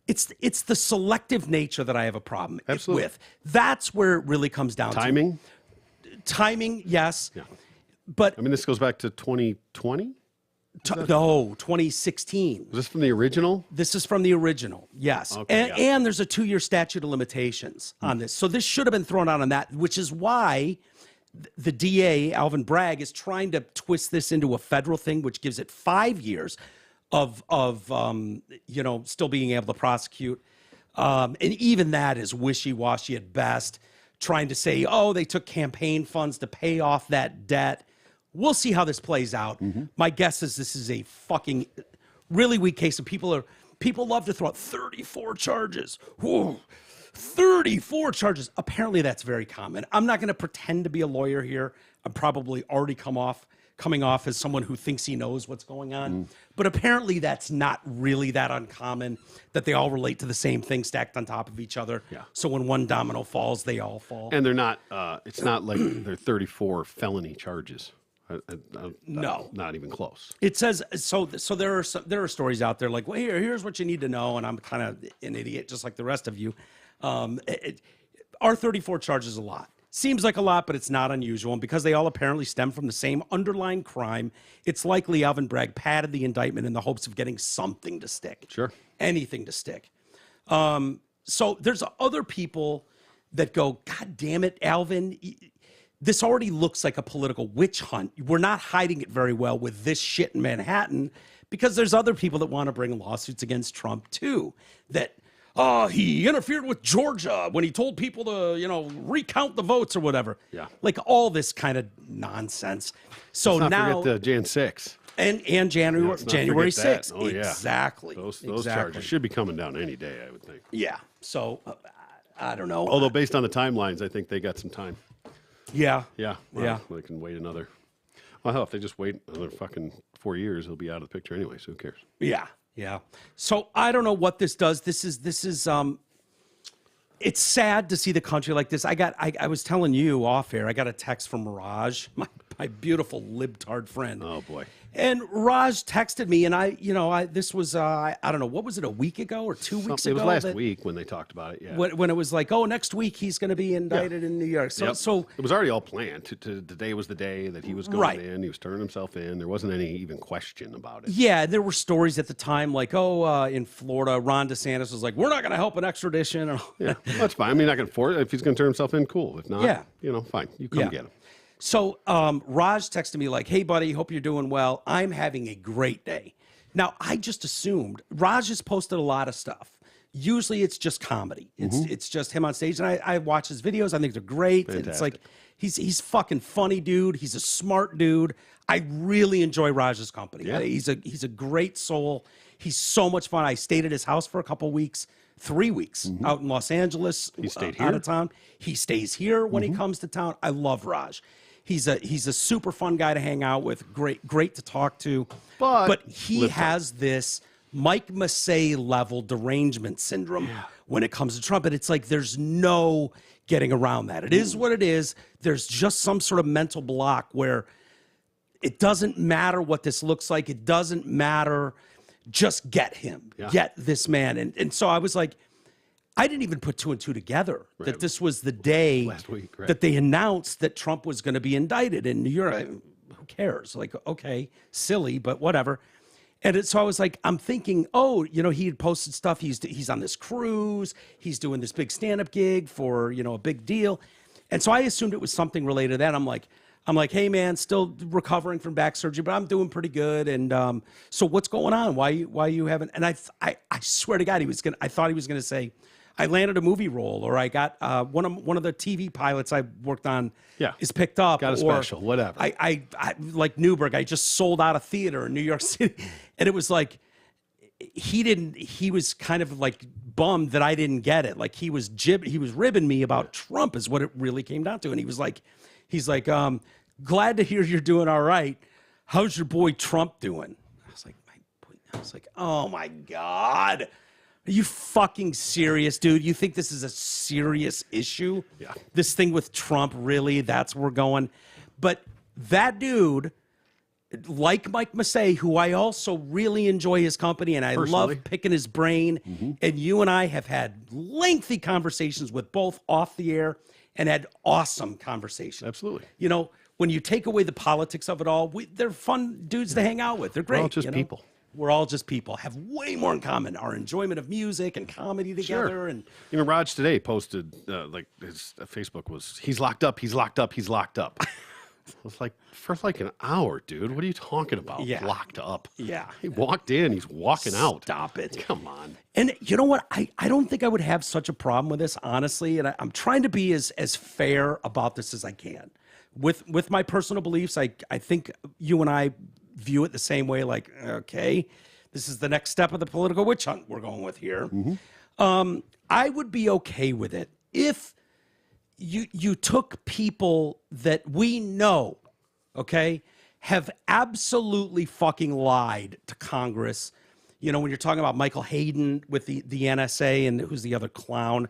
It's the selective nature that I have a problem with. That's where it really comes down to. Timing, yes. Yeah. But I mean, this goes back to 2020? No, 2016. Was this from the original? This is from the original, yes. Okay, and there's a 2-year statute of limitations on this. So this should have been thrown out on that, which is why the DA, Alvin Bragg, is trying to twist this into a federal thing, which gives it 5 years of still being able to prosecute. And even that is wishy-washy at best, trying to say, they took campaign funds to pay off that debt. We'll see how this plays out. My guess is this is a fucking really weak case, and people love to throw out 34 charges. Whoa. 34 charges. Apparently that's very common. I'm not going to pretend to be a lawyer here. I'm probably already coming off as someone who thinks he knows what's going on. But apparently that's not really that uncommon, that they all relate to the same thing stacked on top of each other. Yeah. So when one domino falls, they all fall. And they're not, it's not like they're 34 felony charges. No. Not even close. It says, so there are stories out there like, well, here's what you need to know. And I'm kind of an idiot, just like the rest of you. Our 34 charges a lot. Seems like a lot, but it's not unusual. And because they all apparently stem from the same underlying crime, it's likely Alvin Bragg padded the indictment in the hopes of getting something to stick. Sure. Anything to stick. So there's other people that go, God damn it, Alvin. This already looks like a political witch hunt. We're not hiding it very well with this shit in Manhattan, because there's other people that want to bring lawsuits against Trump too. That, he interfered with Georgia when he told people to, recount the votes or whatever. Yeah. Like all this kind of nonsense. So Let's not now, forget Jan 6. and January 6th. Oh, yeah. Exactly. Those exactly. charges should be coming down any day, I would think. Yeah. So I don't know. Although based on the timelines, I think they got some time. Yeah. Yeah. Well, Yeah. They can wait another. Well, hell, if they just wait another fucking 4 years, he'll be out of the picture anyway. So who cares? Yeah. Yeah. So I don't know what this does. This is it's sad to see the country like this. I was telling you off air, I got a text from Mirage, my beautiful libtard friend. Oh boy. And Raj texted me, and this was, I don't know, what was it, a week ago or 2 weeks ago? It was last week when they talked about it, yeah. When it was like, oh, next week he's going to be indicted in New York. So it was already all planned. Today was the day that he was going Right. in. He was turning himself in. There wasn't any even question about it. yeah, there were stories at the time like, in Florida, Ron DeSantis was like, we're not going to help an extradition. And Yeah, that's fine. I mean, not going to force it. If he's going to turn himself in, cool. If not, fine. You come get him. So Raj texted me like, hey, buddy, hope you're doing well. I'm having a great day. Now, I just assumed Raj has posted a lot of stuff. Usually it's just comedy. It's just him on stage. And I watch his videos. I think they're great. Fantastic. It's like he's fucking funny, dude. He's a smart dude. I really enjoy Raj's company. Yeah. He's a great soul. He's so much fun. I stayed at his house for a couple weeks. 3 weeks out in Los Angeles. He stayed out here? of town. He stays here when he comes to town. I love Raj. He's a super fun guy to hang out with. Great to talk to. But he has this Mike Massey level derangement syndrome when it comes to Trump. And it's like there's no getting around that. It is what it is. There's just some sort of mental block where it doesn't matter what this looks like. It doesn't matter. Just get him. Yeah. Get this man. And so I was like, I didn't even put two and two together that this was the day Last week, right. that they announced that Trump was going to be indicted in New York. Who cares? Like, okay, silly, but whatever. And so I was like, I'm thinking, he had posted stuff. He's on this cruise. He's doing this big stand-up gig for, a big deal. And so I assumed it was something related to that. I'm like, hey man, still recovering from back surgery, but I'm doing pretty good. And so what's going on? Why you haven't? And I swear to God, I thought he was gonna say, I landed a movie role, or I got one of the TV pilots I worked on is picked up. Got a special, whatever. I like Newberg. I just sold out a theater in New York City, and it was like he was kind of like bummed that I didn't get it. Like he was ribbing me about Trump is what it really came down to. And he's like, glad to hear you're doing all right. How's your boy Trump doing? I was like, oh my God. Are you fucking serious, dude? You think this is a serious issue? Yeah. This thing with Trump, really? That's where we're going. But that dude, like Mike Massey, who I also really enjoy his company and I love picking his brain. And you and I have had lengthy conversations with both off the air and had awesome conversations. Absolutely. When you take away the politics of it all, they're fun dudes to hang out with. They're great. We're all just people. We're all just people. Have way more in common. Our enjoyment of music and comedy together. Sure. And Raj today posted his Facebook was he's locked up. He's locked up. He's locked up. It was like for like an hour, dude. What are you talking about? Yeah. Locked up. Yeah. He walked in. He's walking out. Stop it. Come on. And you know what? I don't think I would have such a problem with this, honestly. And I'm trying to be as fair about this as I can. With my personal beliefs, I think you and I view it the same way. Like, okay, this is the next step of the political witch hunt we're going with here. I would be okay with it if you took people that we know, okay, have absolutely fucking lied to Congress. You know, when you're talking about Michael Hayden with the NSA and who's the other clown,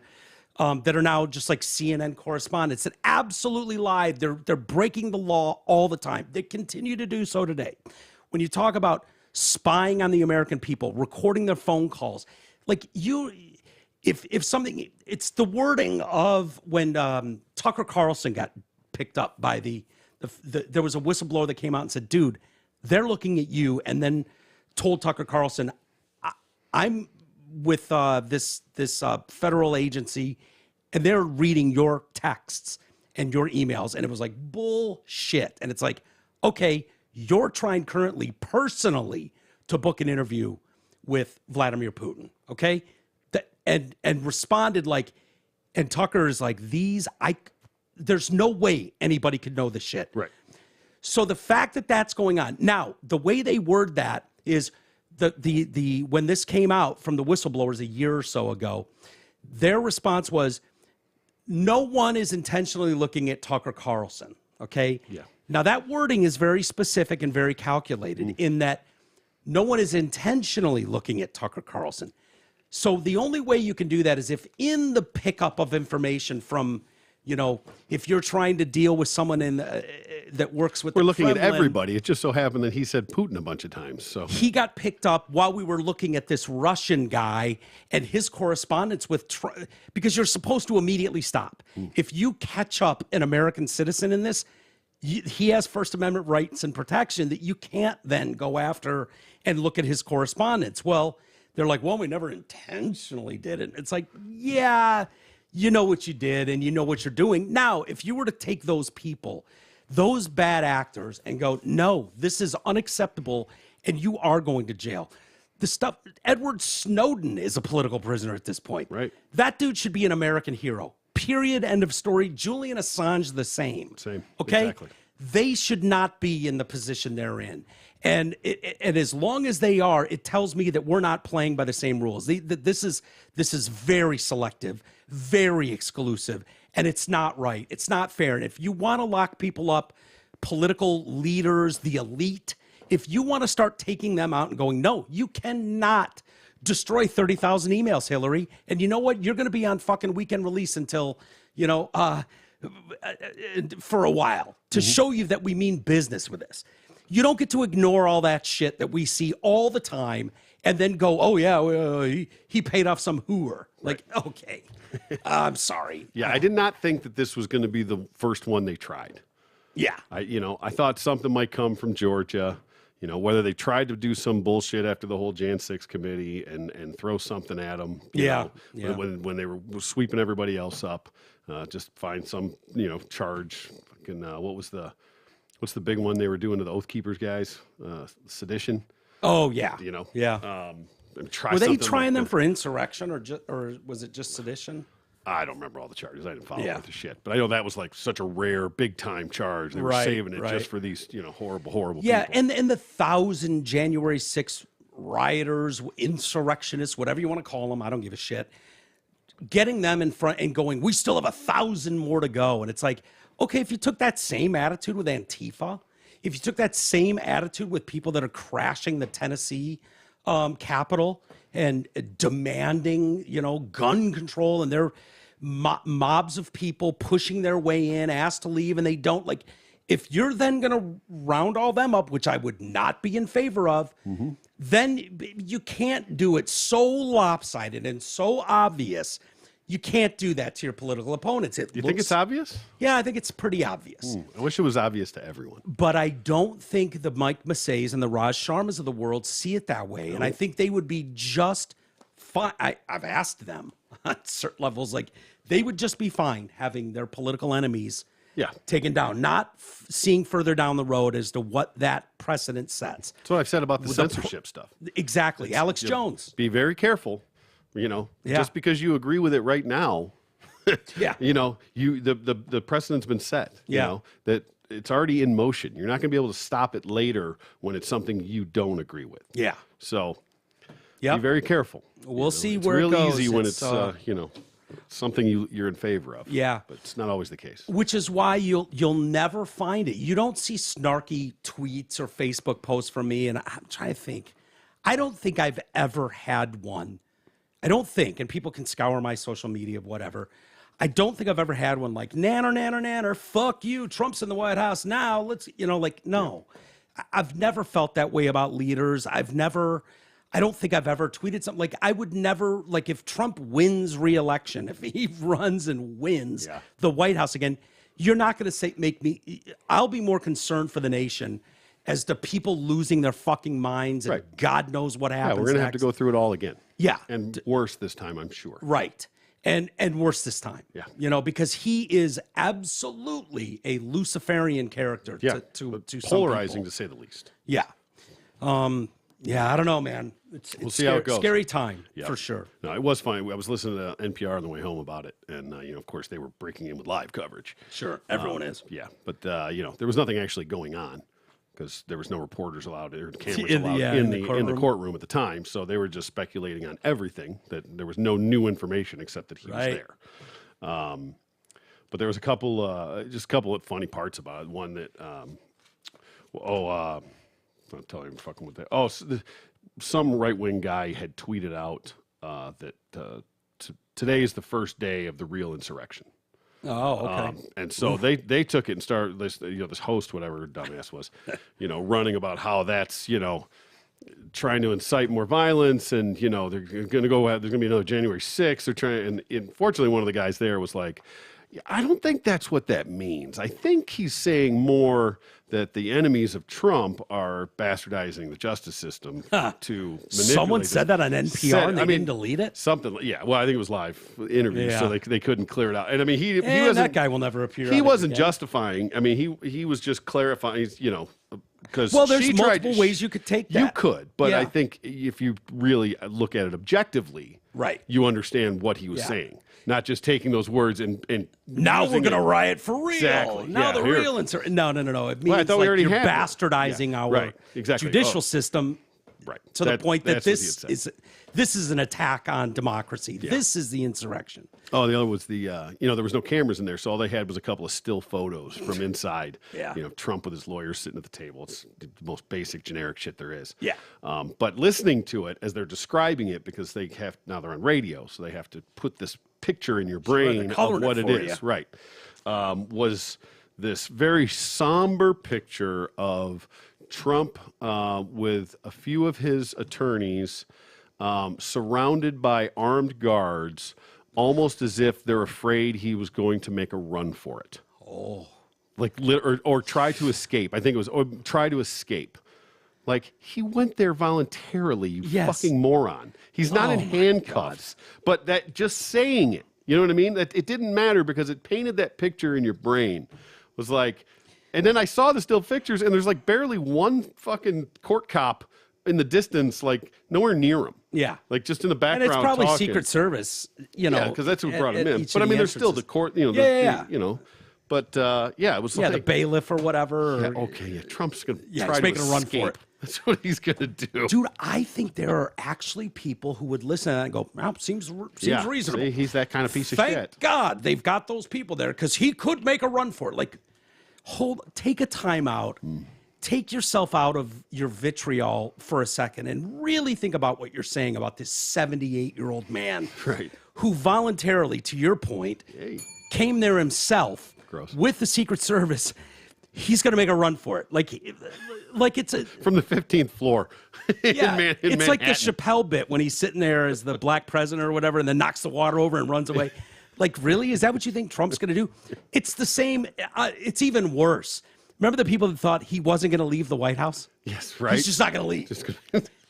that are now just like CNN correspondents that absolutely lied. They're breaking the law all the time. They continue to do so today. When you talk about spying on the American people, recording their phone calls, like if something, it's the wording of when Tucker Carlson got picked up by there was a whistleblower that came out and said, dude, they're looking at you, and then told Tucker Carlson, I'm with this federal agency, and they're reading your texts and your emails. And it was like, bullshit. And it's like, okay, you're trying currently personally to book an interview with Vladimir Putin, okay? And responded like, and Tucker is like, there's no way anybody could know this shit. Right. So the fact that that's going on now, the way they word that is when this came out from the whistleblowers a year or so ago, their response was, no one is intentionally looking at Tucker Carlson. Okay. Yeah. Now that wording is very specific and very calculated in that no one is intentionally looking at Tucker Carlson. So the only way you can do that is if in the pickup of information from, you know, if you're trying to deal with someone that works with We're the looking Kremlin, at everybody. It just so happened that he said Putin a bunch of times. So he got picked up while we were looking at this Russian guy and his correspondence with because you're supposed to immediately stop. If you catch up an American citizen in this, he has First Amendment rights and protection that you can't then go after and look at his correspondence. Well, they're like, well, we never intentionally did it. It's like, yeah, you know what you did and you know what you're doing. Now, if you were to take those people, those bad actors, and go, no, this is unacceptable, and you are going to jail. The stuff, Edward Snowden is a political prisoner at this point. Right. That dude should be an American hero. Period. End of story. Julian Assange, the same. Same. Okay? Exactly. They should not be in the position they're in. And as long as they are, it tells me that we're not playing by the same rules. This is very selective, very exclusive, and it's not right. It's not fair. And if you want to lock people up, political leaders, the elite, if you want to start taking them out and going, no, you cannot destroy 30,000 emails, Hillary. And you know what? You're going to be on fucking weekend release until, you know, for a while to show you that we mean business with this. You don't get to ignore all that shit that we see all the time and then go, oh, yeah, he paid off some hooer. Like, okay, I'm sorry. Yeah, I did not think that this was going to be the first one they tried. Yeah. I thought something might come from Georgia, you know, whether they tried to do some bullshit after the whole Jan 6 committee and throw something at them. You know, when they were sweeping everybody else up, just find some, you know, charge. Fucking, what's the big one they were doing to the Oath Keepers guys? Sedition. Oh, yeah. You know? Yeah. Were they trying them for insurrection or was it just sedition? I don't remember all the charges. I didn't follow with the shit. But I know that was like such a rare, big-time charge. They were saving it just for these, you know, horrible people. Yeah, and the 1,000 January 6th rioters, insurrectionists, whatever you want to call them, I don't give a shit, getting them in front and going, we still have 1,000 more to go. And it's like, okay, if you took that same attitude with Antifa, if you took that same attitude with people that are crashing the Tennessee Capitol and demanding, you know, gun control, and they're mobs of people pushing their way in, asked to leave, and they don't, like, if you're then going to round all them up, which I would not be in favor of, then you can't do it so lopsided and so obvious. You can't do that to your political opponents. You think it's obvious? Yeah, I think it's pretty obvious. I wish it was obvious to everyone. But I don't think the Mike Massays and the Raj Sharmas of the world see it that way. And I think they would be just fine. I've asked them on certain levels, like, they would just be fine having their political enemies taken down, not seeing further down the road as to what that precedent sets. That's what I've said about the censorship stuff. Exactly. Alex Jones. Be very careful. You know, just because you agree with it right now, you know, the precedent's been set. You know, that it's already in motion. You're not going to be able to stop it later when it's something you don't agree with. Yeah. So, Yep. Be very careful. We'll see it's where real it goes. easy when it's something you're in favor of. Yeah. But it's not always the case. Which is why you'll never find it. You don't see snarky tweets or Facebook posts from me, and I'm trying to think. I don't think I've ever had one. I don't think, and people can scour my social media, whatever. I don't think I've ever had one like, nanner, fuck you, Trump's in the White House now, let's, no. I've never felt that way about leaders. I don't think I've ever tweeted something like I would never, like if Trump wins re-election, if he runs and wins the White House again, you're not going to I'll be more concerned for the nation as to people losing their fucking minds and God knows what happens. Yeah, we're going to have to go through it all again. Yeah. And worse this time, I'm sure. Right. And worse this time. Yeah. Because he is absolutely a Luciferian character to some polarizing people. to say the least. Yeah. I don't know, man. We'll see how it goes. Scary time, for sure. No, it was funny. I was listening to NPR on the way home about it, and of course, they were breaking in with live coverage. Sure, everyone is. Yeah, but there was nothing actually going on because there was no reporters allowed or cameras allowed in the courtroom at the time. So they were just speculating on everything. That there was no new information except that he was there. But there was a couple of funny parts about it. One that, I'm not telling you fucking with that. Oh, some right-wing guy had tweeted out that today is the first day of the real insurrection. Oh, okay. And so they took it and started this, this host, whatever dumbass was, running about how that's, trying to incite more violence and, they're going to go, there's going to be another January 6th. They're trying, and fortunately one of the guys there was like, I don't think that's what that means. I think he's saying more that the enemies of Trump are bastardizing the justice system to manipulate. Someone said that on NPR and they didn't delete it? Something, yeah. Well, I think it was live interview, so they couldn't clear it out. And I mean, he wasn't, that guy will never appear. He wasn't justifying. I mean, he was just clarifying, because there's multiple ways you could take that. You could, but I think if you really look at it objectively, you understand what he was saying. Not just taking those words and now we're going to riot for real. Exactly. Now the real No. It means I thought we already you're had bastardizing our judicial system to the point that this is an attack on democracy. Yeah. This is the insurrection. Oh, the other was there was no cameras in there, so all they had was a couple of still photos from inside. Trump with his lawyers sitting at the table. It's the most basic, generic shit there is. Yeah. But listening to it as they're describing it, because now they're on radio, so they have to put this picture in your brain of what it is. Right. Was this very somber picture of Trump with a few of his attorneys surrounded by armed guards, almost as if they're afraid he was going to make a run for it. Oh. Or try to escape. I think it was, or try to escape. Like, he went there voluntarily, you fucking moron. He's not in handcuffs. But that just saying it, you know what I mean? That it didn't matter because it painted that picture in your brain. Was like, and then I saw the still pictures, and there's like barely one fucking court cop in the distance, like nowhere near him. Yeah. Like just in the background. And it's probably talking. Secret Service, Yeah, because that's who brought him in. But I mean, there's still the court, But it was like, the bailiff or whatever. Trump's going to try to making a run for it. That's what he's going to do. Dude, I think there are actually people who would listen to that and go, well, seems reasonable. See, he's that kind of piece of shit. Thank God they've got those people there because he could make a run for it. Like, take a time out. Take yourself out of your vitriol for a second and really think about what you're saying about this 78-year-old man who voluntarily, to your point, came there himself with the Secret Service. He's going to make a run for it. Like it's from the 15th floor. It's like the Chappelle bit when he's sitting there as the black president or whatever, and then knocks the water over and runs away. Like, really? Is that what you think Trump's going to do? It's the same. It's even worse. Remember the people that thought he wasn't going to leave the White House? Yes, right. He's just not going to leave.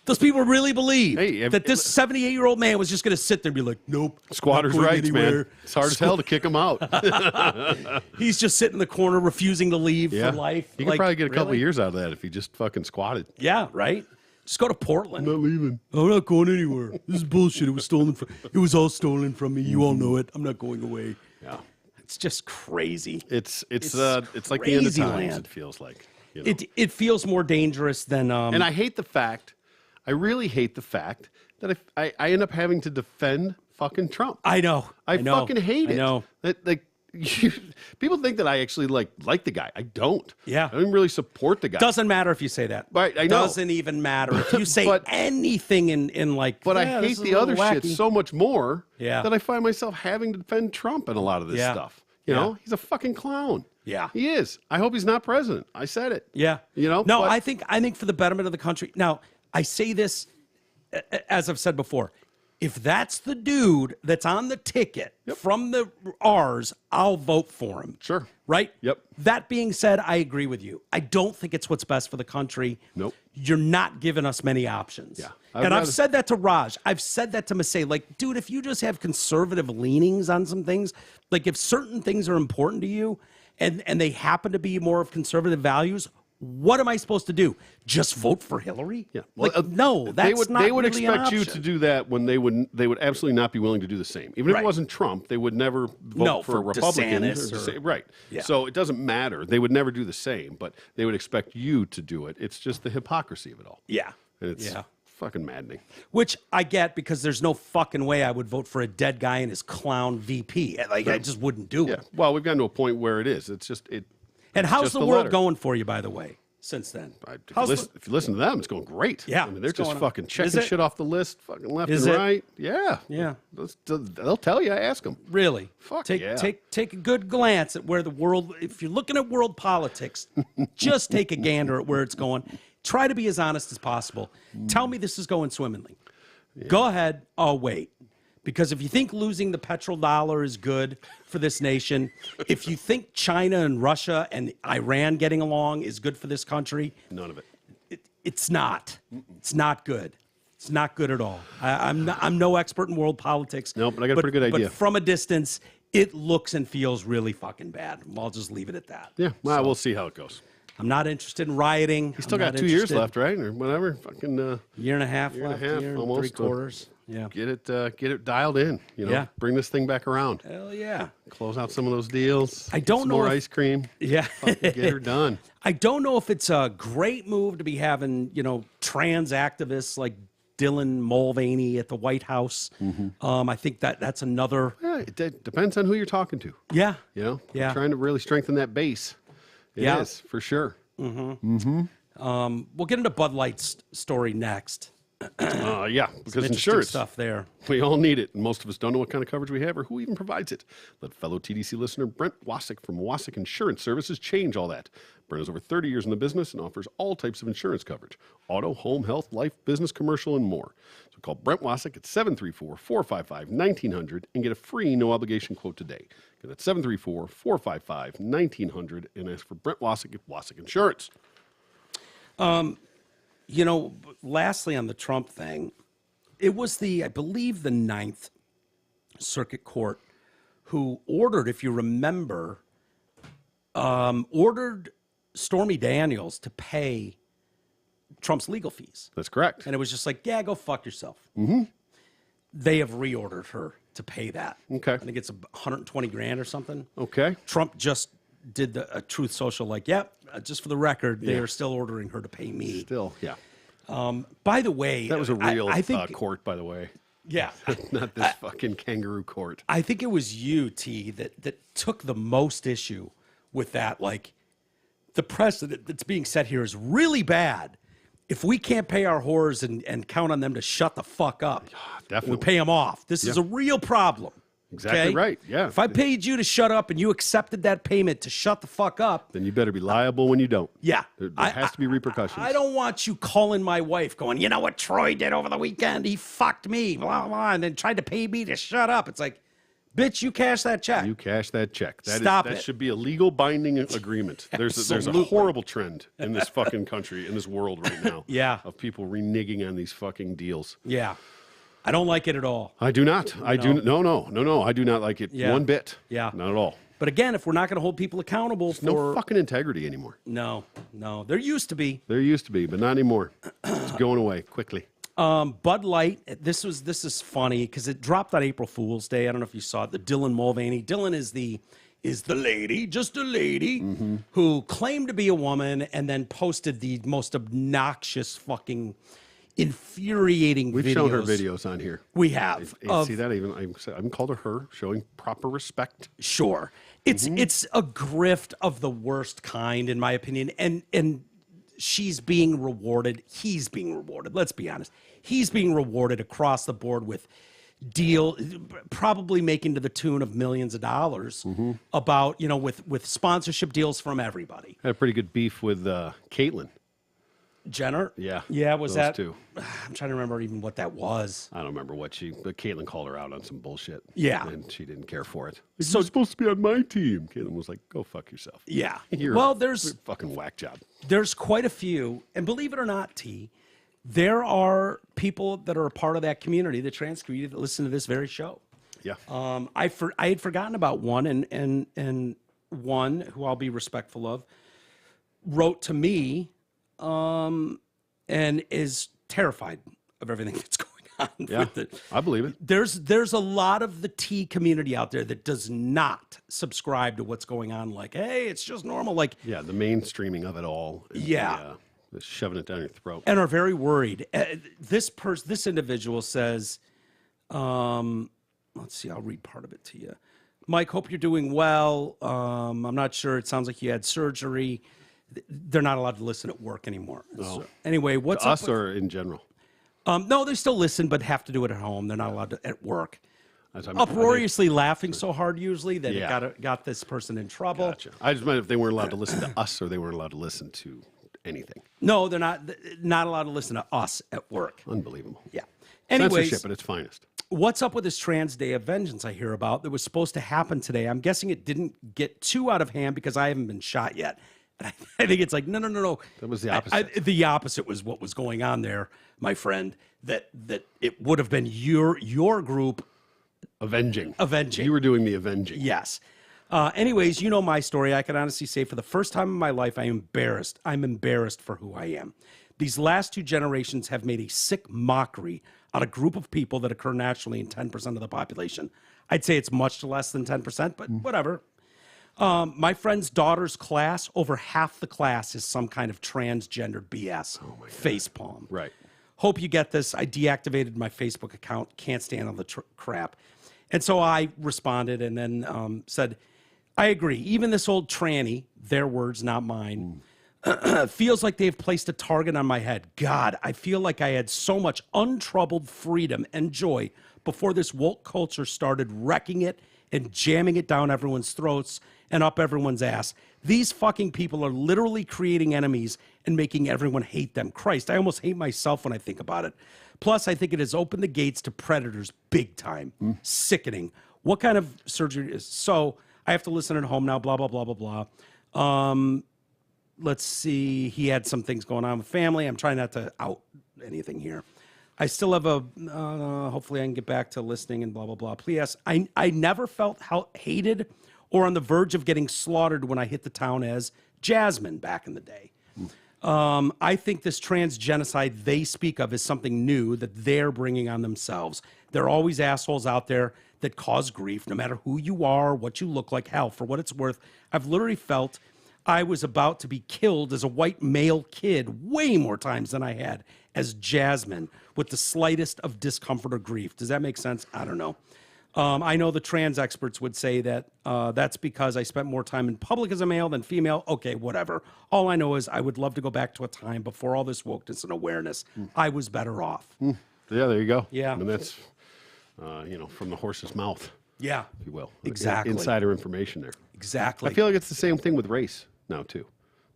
Those people really believe that this 78-year-old man was just going to sit there and be like, nope. Squatters' rights, man. It's hard as hell to kick him out. He's just sitting in the corner refusing to leave for life. He could probably get a couple of years out of that if he just fucking squatted. Yeah, right? Just go to Portland. I'm not leaving. I'm not going anywhere. This is bullshit. It was all stolen from me. You all know it. I'm not going away. Yeah. It's just crazy. It's like the end of times, it feels like. It feels more dangerous than... and I hate the fact... I really hate the fact that I end up having to defend fucking Trump. I know. I fucking hate it. I know. People think that I actually like the guy. I don't. Yeah. I don't even really support the guy. Doesn't matter if you say that. Right, I know. Doesn't even matter if you say anything in like. But I hate the other shit so much more Yeah. that I find myself having to defend Trump in a lot of this stuff. You know, he's a fucking clown. Yeah. He is. I hope he's not president. I said it. Yeah. You know? No, but I think for the betterment of the country. Now, I say this, as I've said before, if that's the dude that's on the ticket from the R's, I'll vote for him. Sure. Right? Yep. That being said, I agree with you. I don't think it's what's best for the country. Nope. You're not giving us many options. Yeah. I've said that to Raj. I've said that to Masay. Like, dude, if you just have conservative leanings on some things, like if certain things are important to you and they happen to be more of conservative values, what am I supposed to do? Just vote for Hillary? Yeah. Well, Like, no, that's not They would really an expect you option. to do that when they would absolutely not be willing to do the same. Even if Right. it wasn't Trump, they would never vote for a Republican. DeSantis or- Right. Yeah. So it doesn't matter. They would never do the same, but they would expect you to do it. It's just the hypocrisy of it all. Yeah. And it's fucking maddening. Which I get because there's no fucking way I would vote for a dead guy and his clown VP. Like, I just wouldn't do Yeah. it. Well, we've gotten to a point where it is. It's just it. And how's just the the world letter. going for you, by the way, since then? If you listen to them, it's going great. Yeah, I mean, they're it's just going- fucking Is checking it? shit off the list, fucking left Is and it? right. Yeah. Yeah. They'll tell you. Ask them. Really? Fuck take yeah. take a good glance at where the world. If you're looking at world politics, just take a gander at where it's going. Try to be as honest as possible. Tell me this is going swimmingly. Go ahead. I'll wait. Because if you think losing the petrodollar is good for this nation, if you think China and Russia and Iran getting along is good for this country, None of it. it's not. It's not good. It's not good at all. I'm no expert in world politics. No, but I got a pretty good idea. But from a distance, it looks and feels really fucking bad. I'll just leave it at that. Yeah. Well, we'll see how it goes. I'm not interested in rioting. He's still got 2 years left, right? Or whatever. Fucking Year and a half year and a left. half, year and almost. 3/4. Yeah. get it dialed in. You know, Yeah. bring this thing back around. Hell yeah. Close out some of those deals. I get don't some know more if- ice cream. Yeah. Fucking get her done. I don't know if it's a great move to be having, trans activists like Dylan Mulvaney at the White House. I think that's another. Yeah, it depends on who you're talking to. Yeah. You know, Yeah. trying to really strengthen that base. It Yeah. is for sure. We'll get into Bud Light's story next. Yeah, because Interesting insurance stuff there. We all need it, and most of us don't know what kind of coverage we have or who even provides it. Let fellow TDC listener Brent Wasick from Wasick Insurance Services change all that. Brent has over 30 years in the business and offers all types of insurance coverage: auto, home, health, life, business, commercial, and more. So call Brent Wasick at 734-455-1900 and get a free no-obligation quote today. Again, that's 734-455-1900 and ask for Brent Wasick at Wasick Insurance. Lastly on the Trump thing, it was I believe the Ninth Circuit Court who ordered, if you remember, ordered Stormy Daniels to pay Trump's legal fees. That's correct. And it was just like, yeah, go fuck yourself. Mm-hmm. They have reordered her to pay that. Okay. I think it's $120,000 or something. Okay. Trump just did a Truth Social, like, just for the record, they are still ordering her to pay me. Still, yeah. By the way, That was a real I think, court, by the way. yeah. Not this fucking kangaroo court. I think it was you, T, that took the most issue with that. Like, the precedent that's being set here is really bad. If we can't pay our whores and count on them to shut the fuck up, Definitely. we pay them off. This is a real problem. Exactly okay? right, yeah. If I paid you to shut up and you accepted that payment to shut the fuck up, Then you better be liable when you don't. yeah. There has to be repercussions. I don't want you calling my wife going, you know what Troy did over the weekend? He fucked me, blah, blah, and then tried to pay me to shut up. It's like, bitch, you cash that check. You cash that check. Stop that it. should be a legal binding agreement. There's a Absolutely. horrible trend in this fucking country, in this world right now. Yeah. Of people reneging on these fucking deals. Yeah. I don't like it at all. I do not. I do no. I do not like it Yeah. one bit. Yeah. Not at all. But again, if we're not going to hold people accountable for... No fucking integrity anymore. No. There used to be. There used to be, but not anymore. It's going away quickly. Bud Light, this is funny because it dropped on April Fool's Day. I don't know if you saw it. The Dylan Mulvaney. Dylan is the lady, just a lady, who claimed to be a woman and then posted the most obnoxious fucking infuriating We've videos. shown her videos on here. We have. See that? I even called her showing proper respect. Sure. It's a grift of the worst kind, in my opinion. And she's being rewarded. He's being rewarded. Let's be honest. He's being rewarded across the board with probably making to the tune of millions of dollars about, with sponsorship deals from everybody. Had a pretty good beef with Caitlyn. Jenner? Yeah. Yeah, was those that? two. I'm trying to remember even what that was. I don't remember but Caitlyn called her out on some bullshit. Yeah. And she didn't care for it. So- You're supposed to be on my team. Caitlyn was like, go fuck yourself. Yeah. You're a fucking whack job. There's quite a few, and believe it or not, T, there are people that are a part of that community, the trans community, that listen to this very show. Yeah. I had forgotten about one, and one who I'll be respectful of wrote to me, and is terrified of everything that's going on with it. I believe it. There's a lot of the T community out there that does not subscribe to what's going on. Like, hey, it's just normal. Like, Yeah, the mainstreaming of it all. And the shoving it down your throat. and are very worried. This individual says, let's see, I'll read part of it to you. Mike, hope you're doing well. I'm not sure. It sounds like you had surgery. They're not allowed to listen at work anymore. So, anyway, what's To up us with- or in general? No, they still listen, but have to do it at home. They're not allowed to at work. As I'm- Uproariously laughing so hard usually that Yeah. it got this person in trouble. Gotcha. I just meant if they weren't allowed to listen to us or they weren't allowed to listen to anything. No, they're not allowed to listen to us at work. Unbelievable. Yeah. Anyways, Censorship at its finest. what's up with this Trans Day of Vengeance I hear about that was supposed to happen today? I'm guessing it didn't get too out of hand because I haven't been shot yet. And I think it's like, no. That was the opposite. The opposite was what was going on there, my friend, that it would have been your group Avenging. avenging. You were doing the avenging. Yes. Anyways, you know my story. I can honestly say for the first time in my life, I'm embarrassed for who I am. These last two generations have made a sick mockery out of a group of people that occur naturally in 10% of the population. I'd say it's much less than 10%, but whatever. My friend's daughter's class, over half the class is some kind of transgendered BS. Oh my God. Facepalm. Right. Hope you get this. I deactivated my Facebook account. Can't stand all the crap. And so I responded and then said, I agree. Even this old tranny, their words, not mine, feels like they've placed a target on my head. God, I feel like I had so much untroubled freedom and joy before this woke culture started wrecking it and jamming it down everyone's throats and up everyone's ass. These fucking people are literally creating enemies and making everyone hate them. Christ, I almost hate myself when I think about it. Plus, I think it has opened the gates to predators big time. Sickening. What kind of surgery is so? I have to listen at home now, blah, blah, blah, blah, blah. Let's see. He had some things going on with family. I'm trying not to out anything here. I still have hopefully I can get back to listening and blah, blah, blah. Please, I never felt hated or on the verge of getting slaughtered when I hit the town as Jasmine back in the day. I think this trans genocide they speak of is something new that they're bringing on themselves. There are always assholes out there that cause grief, no matter who you are, what you look like. Hell, for what it's worth, I've literally felt I was about to be killed as a white male kid way more times than I had as Jasmine with the slightest of discomfort or grief. Does that make sense? I don't know. I know the trans experts would say that that's because I spent more time in public as a male than female. Okay, whatever. All I know is I would love to go back to a time before all this wokeness and awareness. I was better off. Yeah, there you go. Yeah. And that's, from the horse's mouth, Yeah. if you will. Exactly. Insider information there. Exactly. I feel like it's the same thing with race now, too.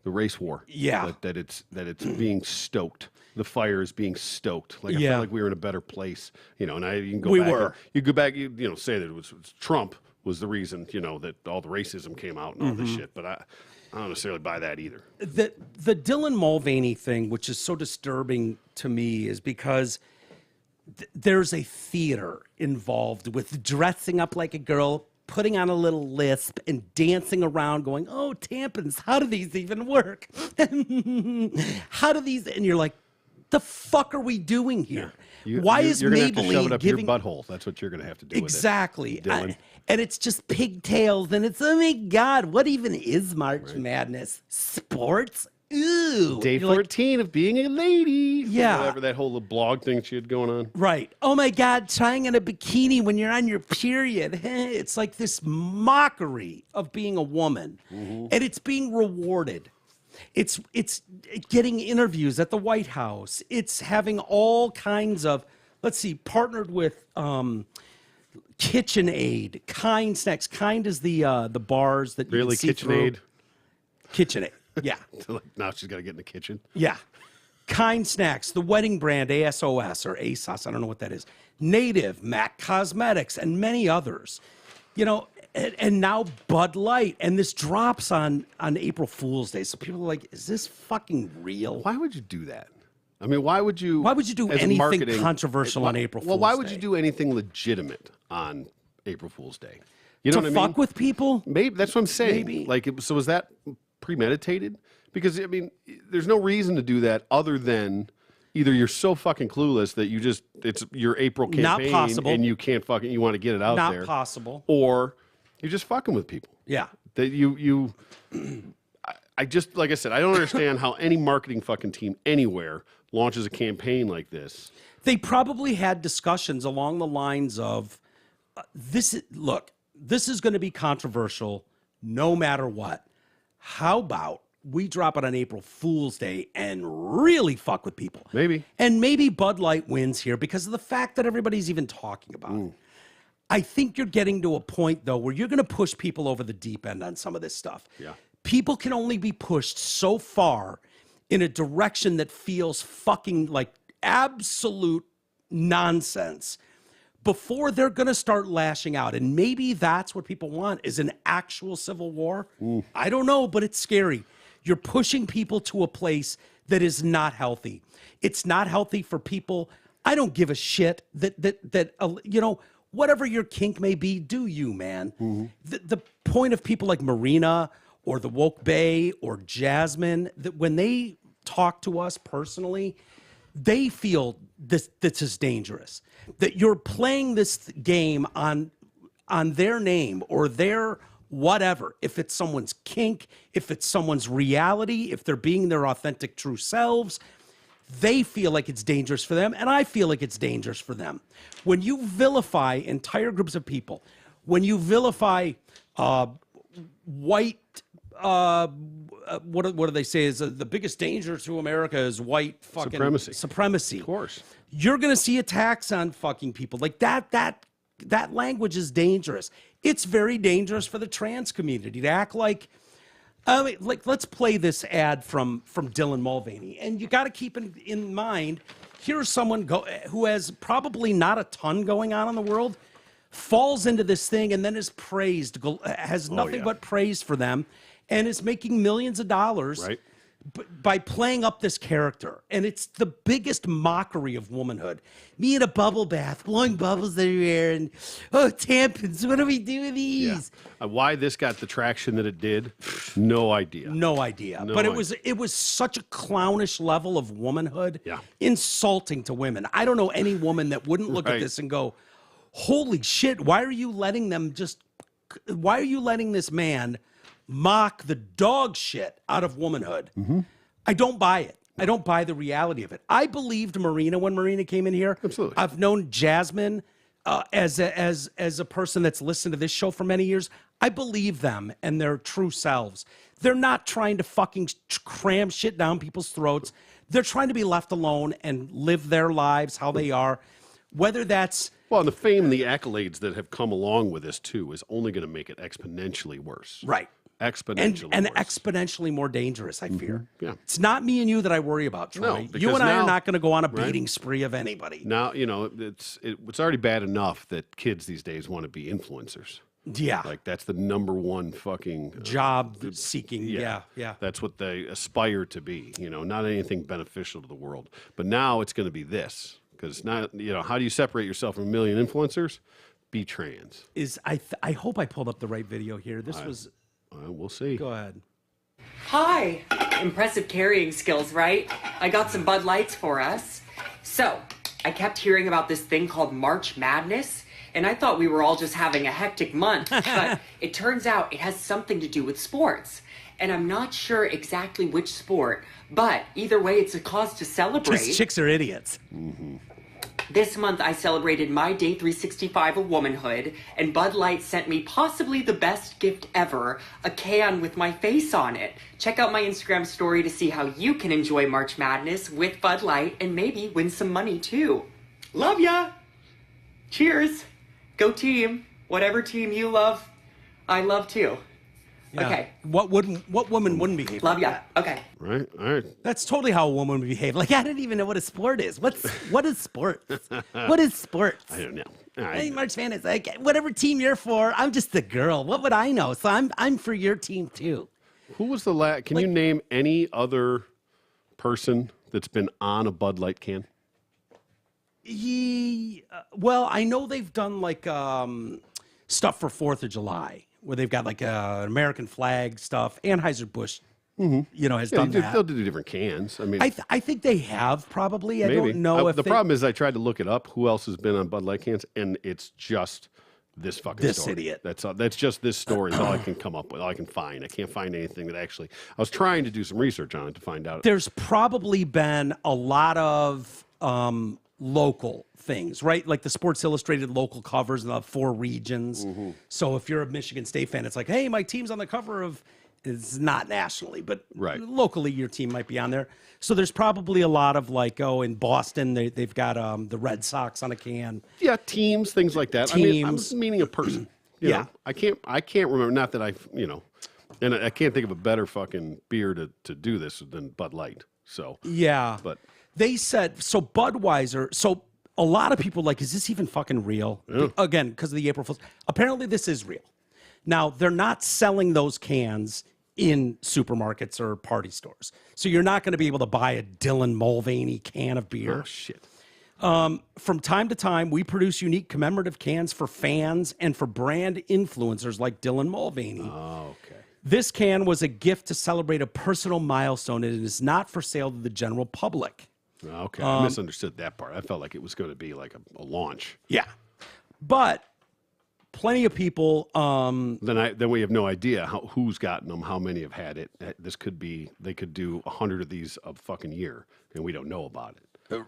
The race war. Yeah. That it's being stoked. The fire is being stoked. Like I Yeah. felt like we were in a better place, and you can go We back. were. You go back. You say that it was Trump was the reason, that all the racism came out and all this shit. But I don't necessarily buy that either. The Dylan Mulvaney thing, which is so disturbing to me, is because there's a theater involved with dressing up like a girl, putting on a little lisp, and dancing around going, oh, tampons, how do these even work? How do these... And you're like, the fuck are we doing here? Why is you're gonna have to Maybelline shove it up giving... your butthole? That's what you're going to have to do Exactly. with it, Dylan. And it's just pigtails, and it's, oh my God, what even is March Madness? Sports? Ew. Day 14 of being a lady. Yeah. Whatever that whole little blog thing she had going on. Right. Oh my God, tying in a bikini when you're on your period. It's like this mockery of being a woman. And it's being rewarded. It's getting interviews at the White House. It's having all kinds of, partnered with KitchenAid, Kind Snacks. Kind is the bars that you really can see KitchenAid. KitchenAid. Yeah. So now she's got to get in the kitchen. Yeah. Kind Snacks, the wedding brand ASOS or ASOS, I don't know what that is. Native, MAC Cosmetics, and many others. And now Bud Light, and this drops on April Fool's Day. So people are like, is this fucking real? Why would you do that? I mean, why would you do anything controversial on April Fool's Day? Well, why would you do anything legitimate on April Fool's Day? You know what I mean? To fuck with people? Maybe that's what I'm saying. Maybe. So was that premeditated? Because I mean, there's no reason to do that other than either you're so fucking clueless that it's your April campaign, not possible, and you can't you want to get it out there. Not possible. Or you're just fucking with people. Yeah. That I just, like I said, I don't understand how any marketing fucking team anywhere launches a campaign like this. They probably had discussions along the lines of, this is going to be controversial no matter what. How about we drop it on April Fool's Day and really fuck with people? Maybe. And maybe Bud Light wins here because of the fact that everybody's even talking about it. I think you're getting to a point, though, where you're going to push people over the deep end on some of this stuff. Yeah. People can only be pushed so far in a direction that feels fucking like absolute nonsense before they're going to start lashing out. And maybe that's what people want, is an actual civil war. I don't know, but it's scary. You're pushing people to a place that is not healthy. It's not healthy for people. I don't give a shit that whatever your kink may be, do you, man. The point of people like Marina or the Woke Bae or Jasmine, that when they talk to us personally, they feel this is dangerous. That you're playing this game on their name or their whatever. If it's someone's kink, if it's someone's reality, if they're being their authentic true selves, they feel like it's dangerous for them, and I feel like it's dangerous for them. When you vilify entire groups of people, when you vilify white, what do they say is the biggest danger to America is white fucking supremacy. Of course. You're going to see attacks on fucking people. Like that language is dangerous. It's very dangerous for the trans community to act like, let's play this ad from Dylan Mulvaney. And you got to keep in mind, here's someone who has probably not a ton going on in the world, falls into this thing and then is praised, has nothing but praise for them, and is making millions of dollars by playing up this character. And it's the biggest mockery of womanhood. Me in a bubble bath, blowing bubbles everywhere, and tampons, what do we do with these? Yeah. Why this got the traction that it did, no idea. No idea. But it was such a clownish level of womanhood, insulting to women. I don't know any woman that wouldn't look at this and go, holy shit, why are you letting this man mock the dog shit out of womanhood? I don't buy it. I don't buy the reality of it. I believed Marina when Marina came in here. Absolutely. I've known Jasmine as a person that's listened to this show for many years. I believe them and their true selves. They're not trying to fucking cram shit down people's throats. They're trying to be left alone and live their lives how they are. Whether that's... Well, and the fame and the accolades that have come along with this, too, is only going to make it exponentially worse. Right. Exponentially and worse. Exponentially more dangerous, I fear. Yeah. It's not me and you that I worry about, Troy. No, you and I now, are not going to go on a baiting spree of anybody. Now, it's already bad enough that kids these days want to be influencers. Yeah. Like, that's the number one fucking... job seeking. Yeah. That's what they aspire to be, not anything beneficial to the world. But now it's going to be this. Because not, how do you separate yourself from a million influencers? Be trans. I hope I pulled up the right video here. This was... we'll see. Go ahead. Hi. Impressive carrying skills, right? I got some Bud Lights for us. So, I kept hearing about this thing called March Madness. and I thought we were all just having a hectic month, but it turns out it has something to do with sports. And I'm not sure exactly which sport, but either way, it's a cause to celebrate. Just chicks are idiots. Mm-hmm. This month, I celebrated my day 365 of womanhood, and Bud Light sent me possibly the best gift ever, a can with my face on it. Check out my Instagram story to see how you can enjoy March Madness with Bud Light and maybe win some money too. Love ya! Cheers! Go team! Whatever team you love, I love too. Yeah. Okay. What woman wouldn't behave? Love like ya. that? Okay. Right. All right. That's totally how a woman would behave. Like, I don't even know what a sport is. What is sports? What is sports? I don't know. Hey, March Madness, like, whatever team you're for, I'm just the girl. What would I know? So I'm for your team too. Who was the last? Can you name any other person that's been on a Bud Light can? Well, I know they've done like stuff for 4th of July, where they've got like an American flag stuff. Anheuser-Busch, has done that. They'll do different cans. I mean, I think they have probably. maybe. I don't know if the problem is I tried to look it up. Who else has been on Bud Light cans? And it's just this fucking This story. idiot. That's just this story. Is all I can come up with. All I can find. I can't find anything that actually. I was trying to do some research on it to find out. There's probably been a lot of local things, right? Like the Sports Illustrated local covers in the 4 regions. Mm-hmm. So if you're a Michigan State fan, it's like, hey, my team's on the cover of. It's not nationally, but Right. locally, your team might be on there. So there's probably a lot of like, in Boston, they've got the Red Sox on a can. Yeah, teams, things like that. I mean, I'm Teams. meaning a person. You Yeah. know? I can't remember. Not that and I can't think of a better fucking beer to do this than Bud Light. So Yeah. But They said, so Budweiser, so a lot of people like, is this even fucking real? Again, because of the April Fools. Apparently this is real. Now, they're not selling those cans in supermarkets or party stores. So you're not going to be able to buy a Dylan Mulvaney can of beer. oh shit. From time to time, we produce unique commemorative cans for fans and for brand influencers like Dylan Mulvaney. Oh, okay. This can was a gift to celebrate a personal milestone, and it is not for sale to the general public. Okay, I misunderstood that part. I felt like it was going to be like a launch. Yeah. But plenty of people, Then we have no idea who's gotten them, how many have had it. They could do 100 of these a fucking year, and we don't know about it.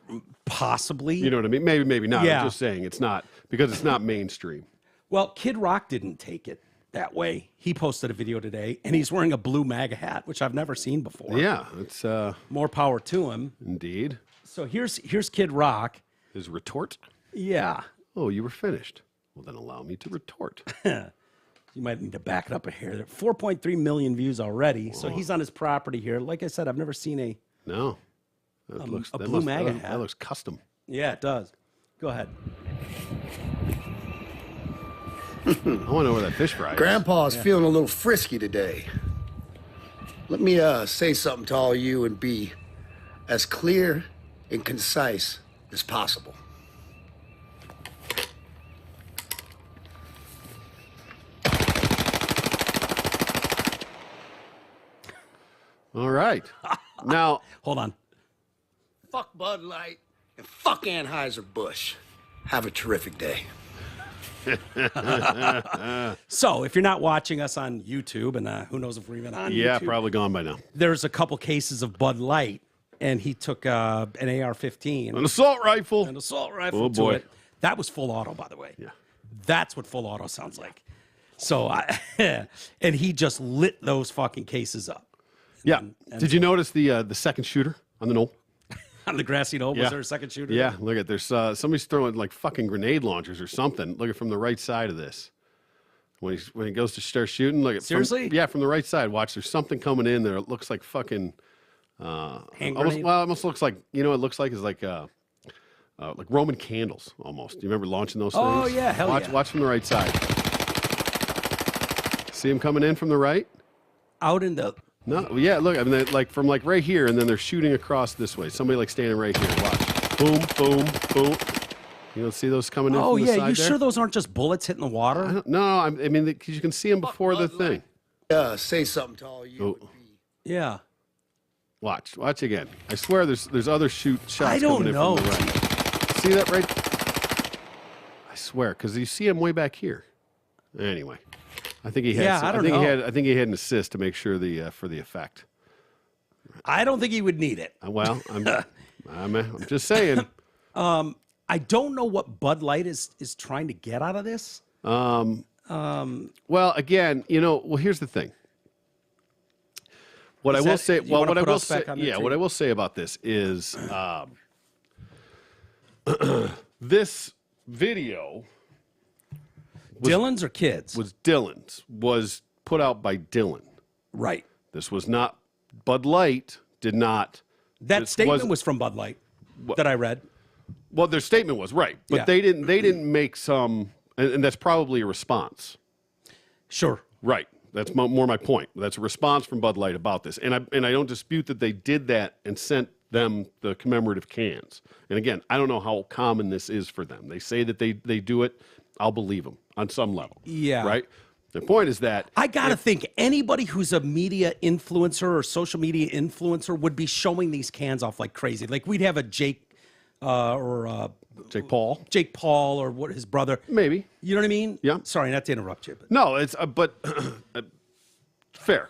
possibly. You know what I mean? Maybe not. Yeah. I'm just saying it's not because it's not mainstream. Well, Kid Rock didn't take it that way. He posted a video today, and he's wearing a blue MAGA hat, which I've never seen before. Yeah, it's More power to him. indeed So here's Kid Rock. his retort. Yeah. Oh, you were finished. Well, then allow me to retort. You might need to back it up a hair. There are 4.3 million views already. So he's on his property here. Like I said, I've never seen a. No, that looks a that blue must- MAGA that hat. looks custom. Yeah, it does. Go ahead. I want to know where that fish fry is. Grandpa's feeling a little frisky today. Let me say something to all you and be as clear and concise as possible. All right. Now, Hold on. Fuck Bud Light and fuck Anheuser-Busch. Have a terrific day. So if you're not watching us on YouTube, and who knows if we're even on yeah, YouTube, probably gone by now. there's a couple cases of Bud Light, and he took an AR-15 An assault rifle. an assault rifle Oh, to boy. it. That was full auto, by the way. Yeah. That's what full auto sounds like. So, and he just lit those fucking cases up. Yeah. Did you notice the second shooter on the knoll? On the grassy knoll, Yeah. was there a second shooter? Yeah, look at there's somebody's throwing like fucking grenade launchers or something. Look at from the right side of this. When he goes to start shooting, look at Seriously? from the right side. Watch, there's something coming in there. It looks like fucking Hand almost, grenade? well, it almost looks like it looks like it's like Roman candles almost. Do you remember launching those things? Oh, yeah, hell watch, yeah. Watch from the right side. See him coming in from the right? Out in the. No, yeah, look, I mean, like from like right here, and then they're shooting across this way. Somebody like standing right here. Watch, boom, boom, boom. You don't see those coming in? Oh, from the yeah. side You there? sure those aren't just bullets hitting the water? No, I mean, because you can see them before the thing. Say something to all you Oh. and be. Yeah. Watch again. I swear, there's other shots I don't coming in know. from the right. See that right? I swear, because you see him way back here. Anyway, I think he had. Yeah, I don't know. I think he had an assist to make sure for the effect. I don't think he would need it. Well, I'm just saying. I don't know what Bud Light is trying to get out of this. Well, again, here's the thing. What I will say, what I will say about this is, this video. Dylan's or kids? Was Dylan's. Was put out by Dylan. Right. This was not, Bud Light did not. That statement was from Bud Light that I read. Well, their statement was, right. But they didn't make some, and that's probably a response. Sure. Right. That's more my point. That's a response from Bud Light about this. And I don't dispute that they did that and sent them the commemorative cans. And again, I don't know how common this is for them. They say that they do it. I'll believe them on some level. Yeah. Right? The point is that I got to think anybody who's a media influencer or social media influencer would be showing these cans off like crazy. Like we'd have a Jake Paul or his brother. Maybe. You know what I mean? Yeah. Sorry, not to interrupt you. But. No, it's but fair.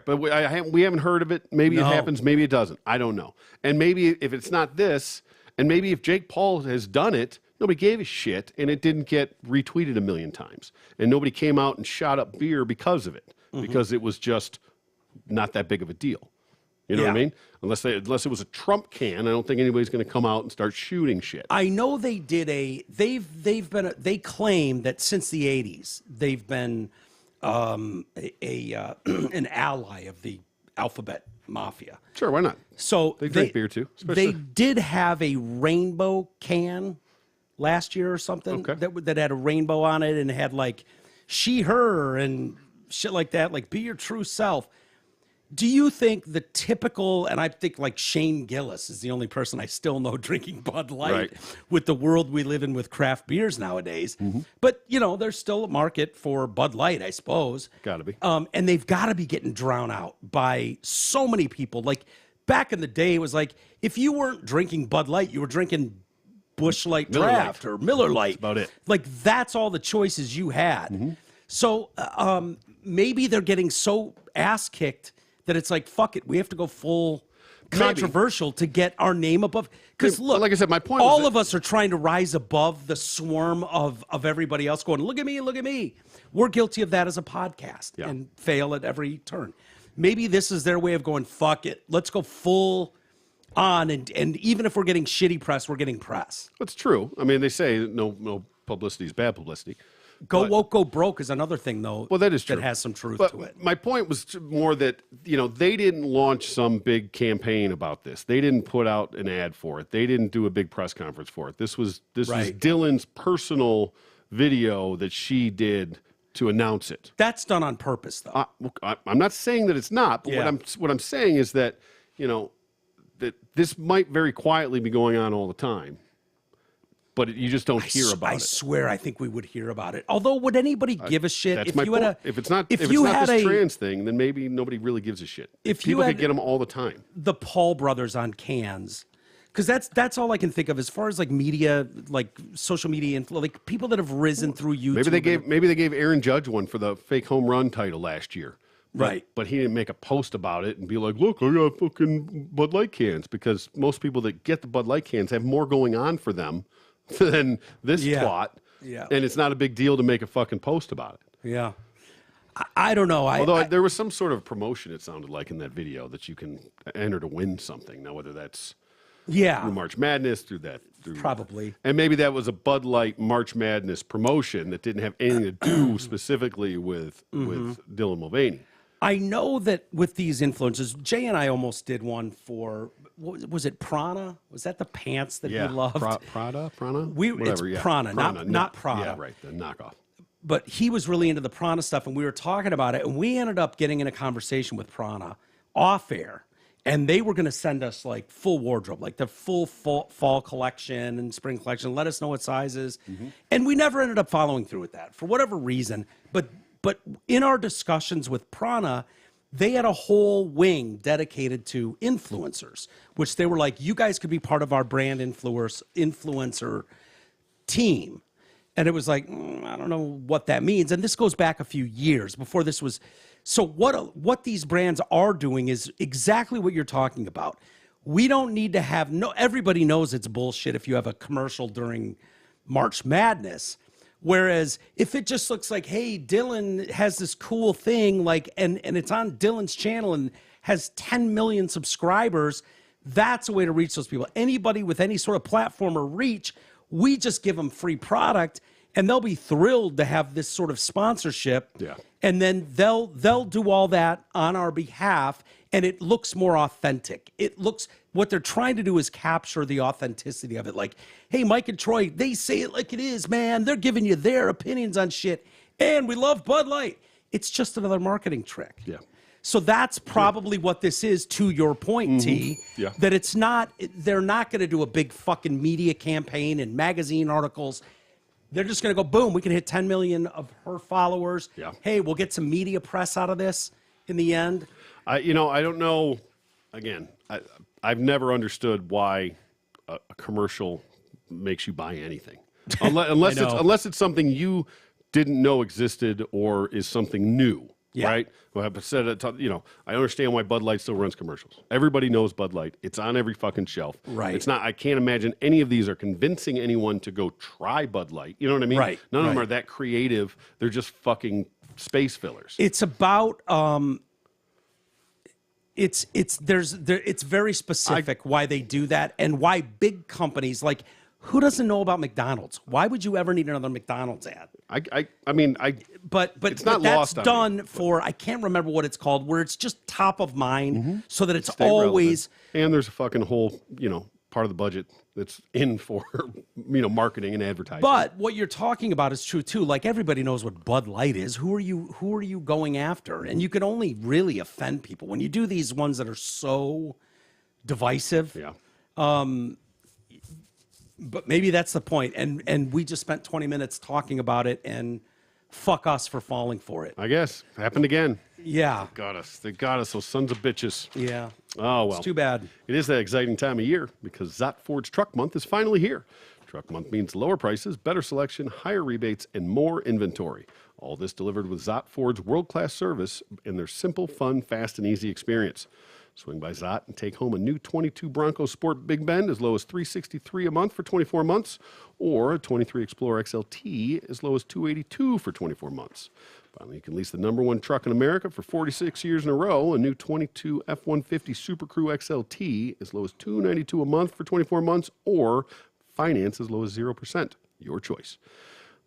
But we haven't heard of it. Maybe it happens. Maybe it doesn't. I don't know. And maybe if it's not this, and maybe if Jake Paul has done it, nobody gave a shit, and it didn't get retweeted a million times, and nobody came out and shot up beer because of it, because it was just not that big of a deal. You know what I mean? Unless it was a Trump can, I don't think anybody's going to come out and start shooting shit. I know they did they claim that since the 80s they've been an ally of the alphabet mafia. Sure, why not? So they drink beer too. They did have a rainbow can last year or something that had a rainbow on it and had like she, her, and shit like that, like be your true self. Do you think the typical, and I think like Shane Gillis is the only person I still know drinking Bud Light with the world we live in with craft beers nowadays. But, there's still a market for Bud Light, I suppose. Gotta be. And they've got to be getting drowned out by so many people. Like back in the day, it was like, if you weren't drinking Bud Light, you were drinking Busch Light Draft or Miller Light. That's about it. Like that's all the choices you had. So maybe they're getting so ass kicked that it's like, fuck it, we have to go full controversial to get our name above. Because look, like I said, my point. All of us are trying to rise above the swarm of everybody else going, look at me, look at me. We're guilty of that as a podcast and fail at every turn. Maybe this is their way of going, fuck it, let's go full on. And even if we're getting shitty press, we're getting press. That's true. I mean, they say no publicity is bad publicity. Go woke, go broke is another thing, though. Well, that is true. That has some truth but to it. My point was more that, they didn't launch some big campaign about this. They didn't put out an ad for it. They didn't do a big press conference for it. This was Dylan's personal video that she did to announce it. That's done on purpose, though. I'm not saying that it's not, but what I'm saying is that, that this might very quietly be going on all the time. But you just don't hear about it. I swear, I think we would hear about it. Although, would anybody give a shit if you had if it's not this trans thing, then maybe nobody really gives a shit. If people could get them all the time, the Paul brothers on cans, because that's all I can think of as far as like media, like social media, like people that have risen through YouTube. Maybe they gave Aaron Judge one for the fake home run title last year. But he didn't make a post about it and be like, look, I got fucking Bud Light cans, because most people that get the Bud Light cans have more going on for them than this twat. Yeah. And it's not a big deal to make a fucking post about it. Yeah. I don't know. Although there was some sort of promotion, it sounded like, in that video that you can enter to win something. Now, whether that's through March Madness, through probably. And maybe that was a Bud Light March Madness promotion that didn't have anything to do specifically with Dylan Mulvaney. I know that with these influencers, Jay and I almost did one for, was it Prana? Was that the pants that we loved? Prada? Prana? It's Prana, not Prada. Yeah, right, the knockoff. But he was really into the Prana stuff, and we were talking about it, and we ended up getting in a conversation with Prana off air, and they were going to send us like full wardrobe, like the full fall collection and spring collection, let us know what sizes. And we never ended up following through with that for whatever reason. But in our discussions with Prana, they had a whole wing dedicated to influencers, which they were like, you guys could be part of our brand influencer team. And it was like, I don't know what that means. And this goes back a few years before this was. So what these brands are doing is exactly what you're talking about. We don't need to have everybody knows it's bullshit if you have a commercial during March Madness. Whereas if it just looks like, hey, Dylan has this cool thing, like, and it's on Dylan's channel and has 10 million subscribers, that's a way to reach those people. Anybody with any sort of platform or reach, we just give them free product, and they'll be thrilled to have this sort of sponsorship. Yeah. And then they'll do all that on our behalf, and it looks more authentic. What they're trying to do is capture the authenticity of it. Like, hey, Mike and Troy, they say it like it is, man. They're giving you their opinions on shit, and we love Bud Light. It's just another marketing trick. Yeah. So that's probably what this is, to your point, T. Yeah. That they're not going to do a big fucking media campaign and magazine articles. They're just going to go, boom, we can hit 10 million of her followers. Yeah. Hey, we'll get some media press out of this in the end. I don't know. Again, I've never understood why a commercial makes you buy anything. Unless it's something you didn't know existed or is something new. Yeah. Right? Well, I've said it, I understand why Bud Light still runs commercials. Everybody knows Bud Light. It's on every fucking shelf. Right. It's not, I can't imagine any of these are convincing anyone to go try Bud Light. You know what I mean? Right. None of them are that creative. They're just fucking space fillers. It's about it's very specific why they do that, and why big companies, like, who doesn't know about McDonald's? Why would you ever need another McDonald's ad? But it's not that's lost on done me, for, I can't remember what it's called, where it's just top of mind, so that it's Stay always relevant. And there's a fucking whole, part of the budget that's in for, marketing and advertising. But what you're talking about is true too. Like, everybody knows what Bud Light is. Who are you going after? And you can only really offend people when you do these ones that are so divisive. Yeah. But maybe that's the point. And we just spent 20 minutes talking about it, and fuck us for falling for it. I guess. Happened again. Yeah. Got us. They got us, those sons of bitches. Yeah. Oh, well. It's too bad. It is that exciting time of year because Zott Ford's Truck Month is finally here. Truck Month means lower prices, better selection, higher rebates, and more inventory. All this delivered with Zott Ford's world-class service and their simple, fun, fast, and easy experience. Swing by Zott and take home a new 22 Bronco Sport Big Bend as low as $363 a month for 24 months, or a 23 Explorer XLT as low as $282 for 24 months. Finally, you can lease the #1 truck in America for 46 years in a row, a new 22 F-150 Super Crew XLT as low as $292 a month for 24 months, or finance as low as 0%. Your choice.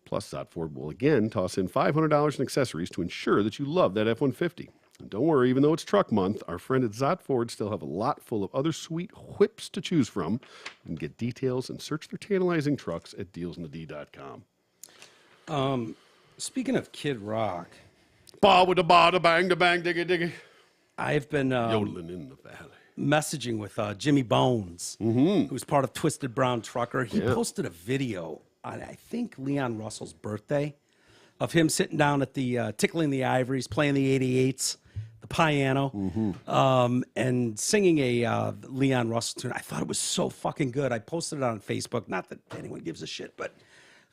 Plus, Zott Ford will again toss in $500 in accessories to ensure that you love that F-150. And don't worry, even though it's Truck Month, our friend at Zott Ford still have a lot full of other sweet whips to choose from. You can get details and search their tantalizing trucks at dealsinthed.com. Speaking of Kid Rock, Ba with the ba da bang da bang diggy diggy. I've been Yodeling in the valley. messaging with Jimmy Bones, who's part of Twisted Brown Trucker. He posted a video on, I think, Leon Russell's birthday, of him sitting down at the Tickling the Ivories, playing the 88s, the piano, and singing a Leon Russell tune. I thought it was so fucking good. I posted it on Facebook. Not that anyone gives a shit, but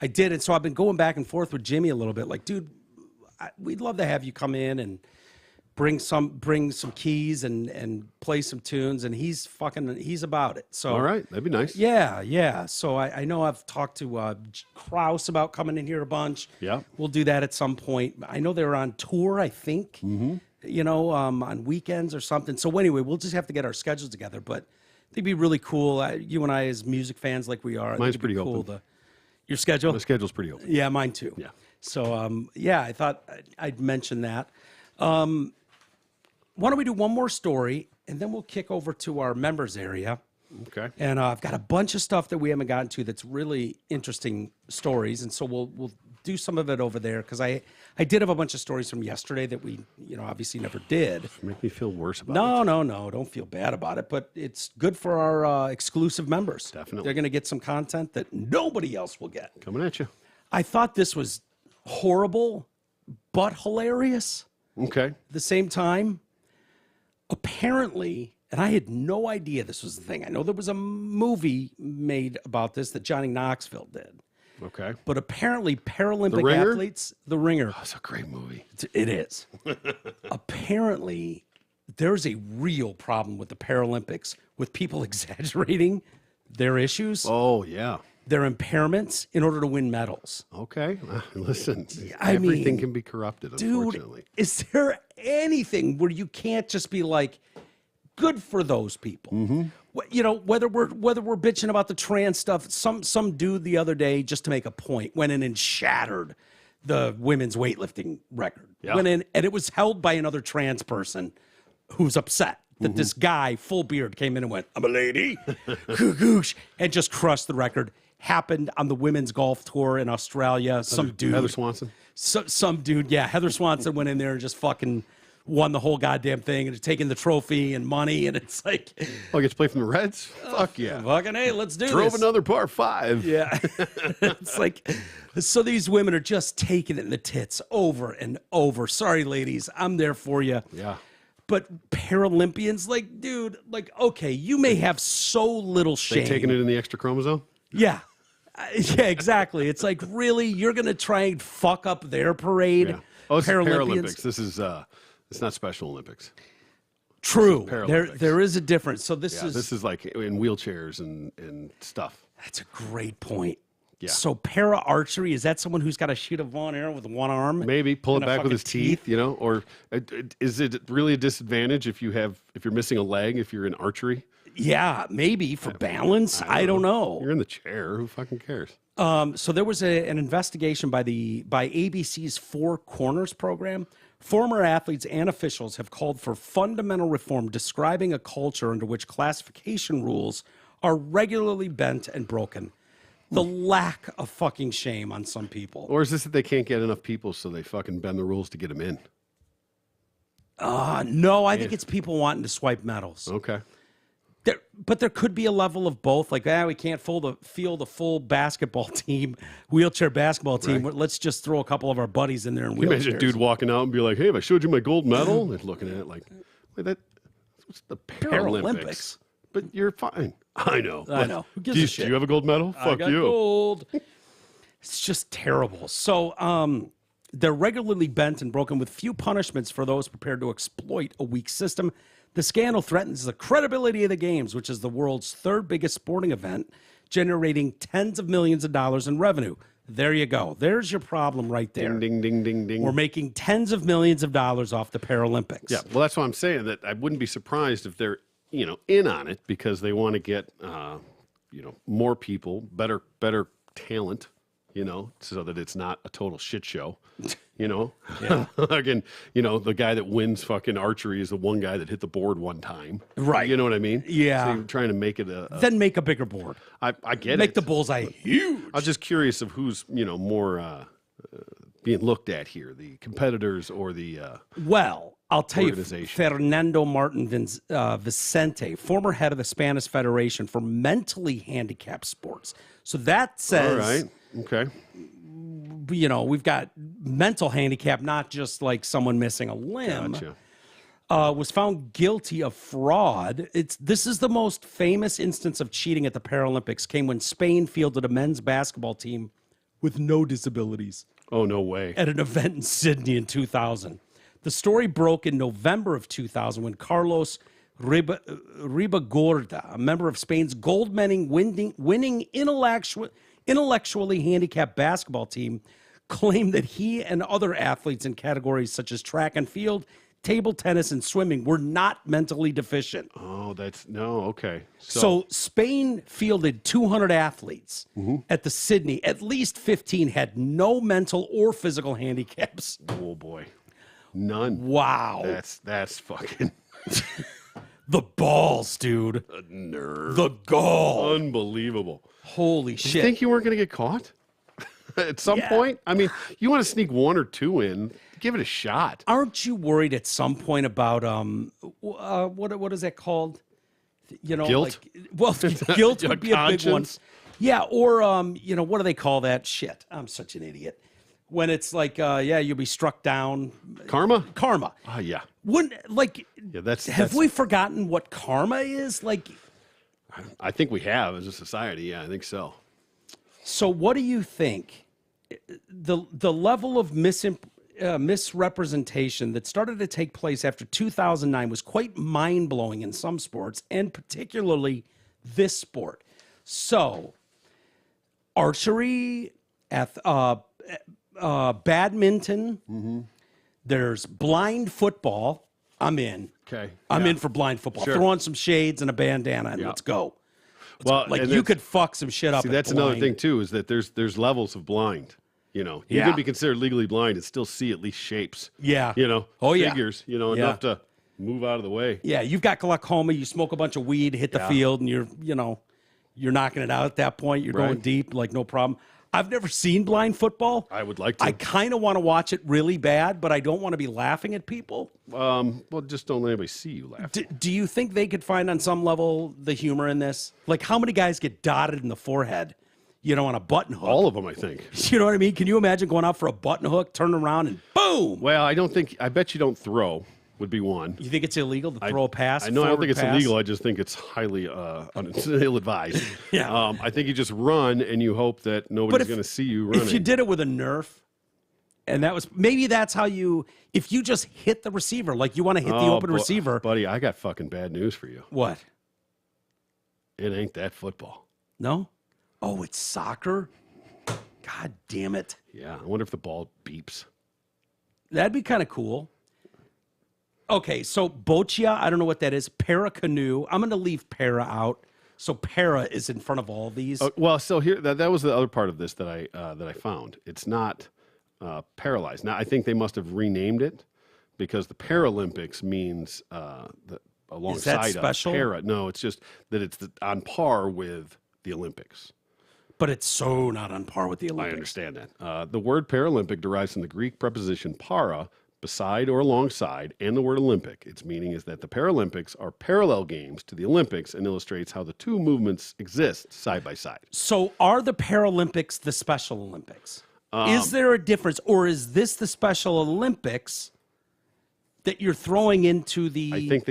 I did. And so I've been going back and forth with Jimmy a little bit. Like, dude, we'd love to have you come in and bring some keys and play some tunes. And he's about it. So all right, that'd be nice. Yeah. So I know I've talked to Kraus about coming in here a bunch. Yeah. We'll do that at some point. I know they're on tour, I think, on weekends or something. So anyway, we'll just have to get our schedules together. But it'd be really cool. You and I, as music fans like we are, Mine's it'd be pretty cool open. Your schedule? My schedule's pretty open. Yeah, mine too. Yeah. So, I thought I'd mention that. Why don't we do one more story, and then we'll kick over to our members area. Okay. And I've got a bunch of stuff that we haven't gotten to that's really interesting stories, and so we'll do some of it over there, because I did have a bunch of stories from yesterday that we obviously never did. Make me feel worse about it. No, don't feel bad about it, but it's good for our exclusive members. Definitely. They're going to get some content that nobody else will get. Coming at you. I thought this was horrible, but hilarious Okay. at the same time. Apparently, and I had no idea this was the thing. I know there was a movie made about this that Johnny Knoxville did. Okay. But apparently Paralympic The Ringer? athletes, The Ringer, Oh, it's a great movie. it is. Apparently, there's a real problem with the Paralympics with people exaggerating their issues, Oh, yeah. their impairments in order to win medals. Okay. Listen, I everything mean, can be corrupted, Dude, unfortunately. is there anything where you can't just be like, good for those people? You know, whether we're bitching about the trans stuff, some dude the other day, just to make a point, went in and shattered the women's weightlifting record. Yeah. Went in, and it was held by another trans person who's upset that this guy, full beard, came in and went, "I'm a lady," and just crushed the record. Happened on the women's golf tour in Australia. Some dude, Heather Swanson. some dude, yeah, Heather Swanson went in there and just fucking won the whole goddamn thing and taking the trophy and money, and it's like, Oh, I get to play from the Reds? Fuck yeah. fucking hey, let's do Drove this. another par 5. Yeah. It's like, so these women are just taking it in the tits over and over. Sorry, ladies, I'm there for you. Yeah. But Paralympians, like, dude, like, okay, you may have so little shame. They taking it in the extra chromosome? Yeah. Yeah, exactly. It's like, really, you're going to try and fuck up their parade? Yeah. Oh, it's Paralympics. This is it's not Special Olympics. True. Paralympics. There is a difference. So this Yeah, is this is like in wheelchairs and stuff. that's a great point. Yeah. So para archery, is that someone who's got to shoot a bow and arrow with one arm? Maybe pull it and a back with his fucking teeth, you know, or is it really a disadvantage if you're missing a leg if you're in archery? Yeah, maybe for balance. I don't know. You're in the chair. Who fucking cares? So there was an investigation by ABC's Four Corners program. Former athletes and officials have called for fundamental reform, describing a culture under which classification rules are regularly bent and broken. The lack of fucking shame on some people. Or is this that they can't get enough people, so they fucking bend the rules to get them in? No, I think it's people wanting to swipe medals. Okay. But there could be a level of both. Like, we can't field a full basketball team, wheelchair basketball team. Right. Let's just throw a couple of our buddies in there in Can you wheelchairs. imagine a dude walking out and be like, "Hey, have I showed you my gold medal?" They're looking at it like, "Wait, what's the Paralympics?" But you're fine. I know. I know. Who gives do a you, shit? Do you have a gold medal? I Fuck got you. gold. It's just terrible. So they're regularly bent and broken with few punishments for those prepared to exploit a weak system. The scandal threatens the credibility of the games, which is the world's third biggest sporting event, generating tens of millions of dollars in revenue. There you go. There's your problem right there. Ding, ding, ding, ding. We're making tens of millions of dollars off the Paralympics. Yeah, well, that's why I'm saying that I wouldn't be surprised if they're, in on it because they want to get, more people, better talent, so that it's not a total shit show. Yeah. Again, the guy that wins fucking archery is the one guy that hit the board one time. Right. You know what I mean? Yeah. So you're trying to make it Then make a bigger board. I get it. Make the bullseye huge. I was just curious of who's, more being looked at here, the competitors or the Well, I'll tell you, organization. Fernando Martin Vicente, former head of the Spanish Federation for Mentally Handicapped Sports. So that says, all right. Okay. We've got mental handicap, not just like someone missing a limb. Gotcha. Was found guilty of fraud. This is the most famous instance of cheating at the Paralympics. Came when Spain fielded a men's basketball team with no disabilities Oh, no way. at an event in Sydney in 2000. The story broke in November of 2000 when Carlos Ribagorda, a member of Spain's gold-winning intellectually handicapped basketball team, claimed that he and other athletes in categories such as track and field, table tennis, and swimming were not mentally deficient. Oh, okay. So Spain fielded 200 athletes at the Sydney. At least 15 had no mental or physical handicaps. Oh boy, none. Wow. That's fucking The balls, dude. nerve. The gall. Unbelievable. Holy Did you shit. think you weren't going to get caught at some Yeah. point? I mean, you want to sneak one or two in, give it a shot. Aren't you worried at some point about what is that called? Guilt? Guilt would be a big one. Conscience? Yeah, or what do they call that shit? I'm such an idiot. When it's like, you'll be struck down. Karma? Karma. Oh, yeah. Wouldn't Yeah, we forgotten what karma is? Like, I think we have as a society. Yeah, I think so. So what do you think? The level of misrepresentation that started to take place after 2009 was quite mind-blowing in some sports, and particularly this sport. So archery, badminton, there's blind football. I'm in. Okay. I'm in for blind football. Sure. Throw on some shades and a bandana and let's go. Well, Like and you could fuck some shit up. See, at that's another blind. thing too, is that there's levels of blind. You know, you could be considered legally blind and still see at least shapes. Yeah. You know, figures, Yeah. enough to move out of the way. Yeah, you've got glaucoma. You smoke a bunch of weed, hit the field, and you're knocking it out at that point. You're going deep, like no problem. I've never seen blind football. I would like to. I kind of want to watch it really bad, but I don't want to be laughing at people. Well, just don't let anybody see you laugh. Do you think they could find on some level the humor in this? Like, how many guys get dotted in the forehead, on a button hook? All of them, I think. You know what I mean? Can you imagine going out for a button hook, turn around, and boom? Well, I bet you don't throw would be one. You think it's illegal to throw a pass? I know. I don't forward think it's pass? illegal. I just think it's highly ill-advised. Yeah. I think you just run and you hope that nobody's going to see you running. If you did it with a Nerf, and that's how if you just hit the receiver, like you want to hit the open receiver. Buddy, I got fucking bad news for you. What? It ain't that football. No? Oh, it's soccer? God damn it. Yeah. I wonder if the ball beeps. That'd be kind of cool. Okay, so boccia, I don't know what that is. Para canoe. I'm going to leave para out. So para is in front of all these. Well, so here that was the other part of this that I found. It's not paralyzed. Now I think they must have renamed it because the Paralympics means alongside Is that special? of para. No, it's just that it's on par with the Olympics. But it's so not on par with the Olympics. I understand that. The word Paralympic derives from the Greek preposition para, beside or alongside, and the word Olympic. Its meaning is that the Paralympics are parallel games to the Olympics and illustrates how the two movements exist side by side. So are the Paralympics the Special Olympics? Is there a difference, or is this the Special Olympics that you're throwing into the... I think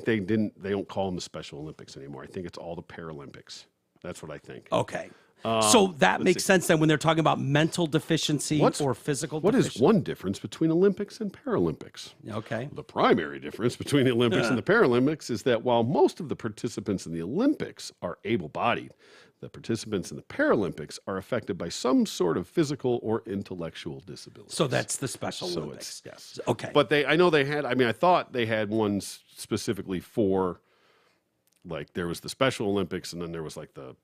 they don't call them the Special Olympics anymore. I think it's all the Paralympics. That's what I think. Okay. So that makes sense then when they're talking about mental deficiency or physical deficiency. What is one difference between Olympics and Paralympics? Okay. The primary difference between the Olympics and the Paralympics is that while most of the participants in the Olympics are able-bodied, the participants in the Paralympics are affected by some sort of physical or intellectual disability. So that's the Special Olympics. Yes. Okay. But I thought they had ones specifically for, like, there was the Special Olympics and then there was like the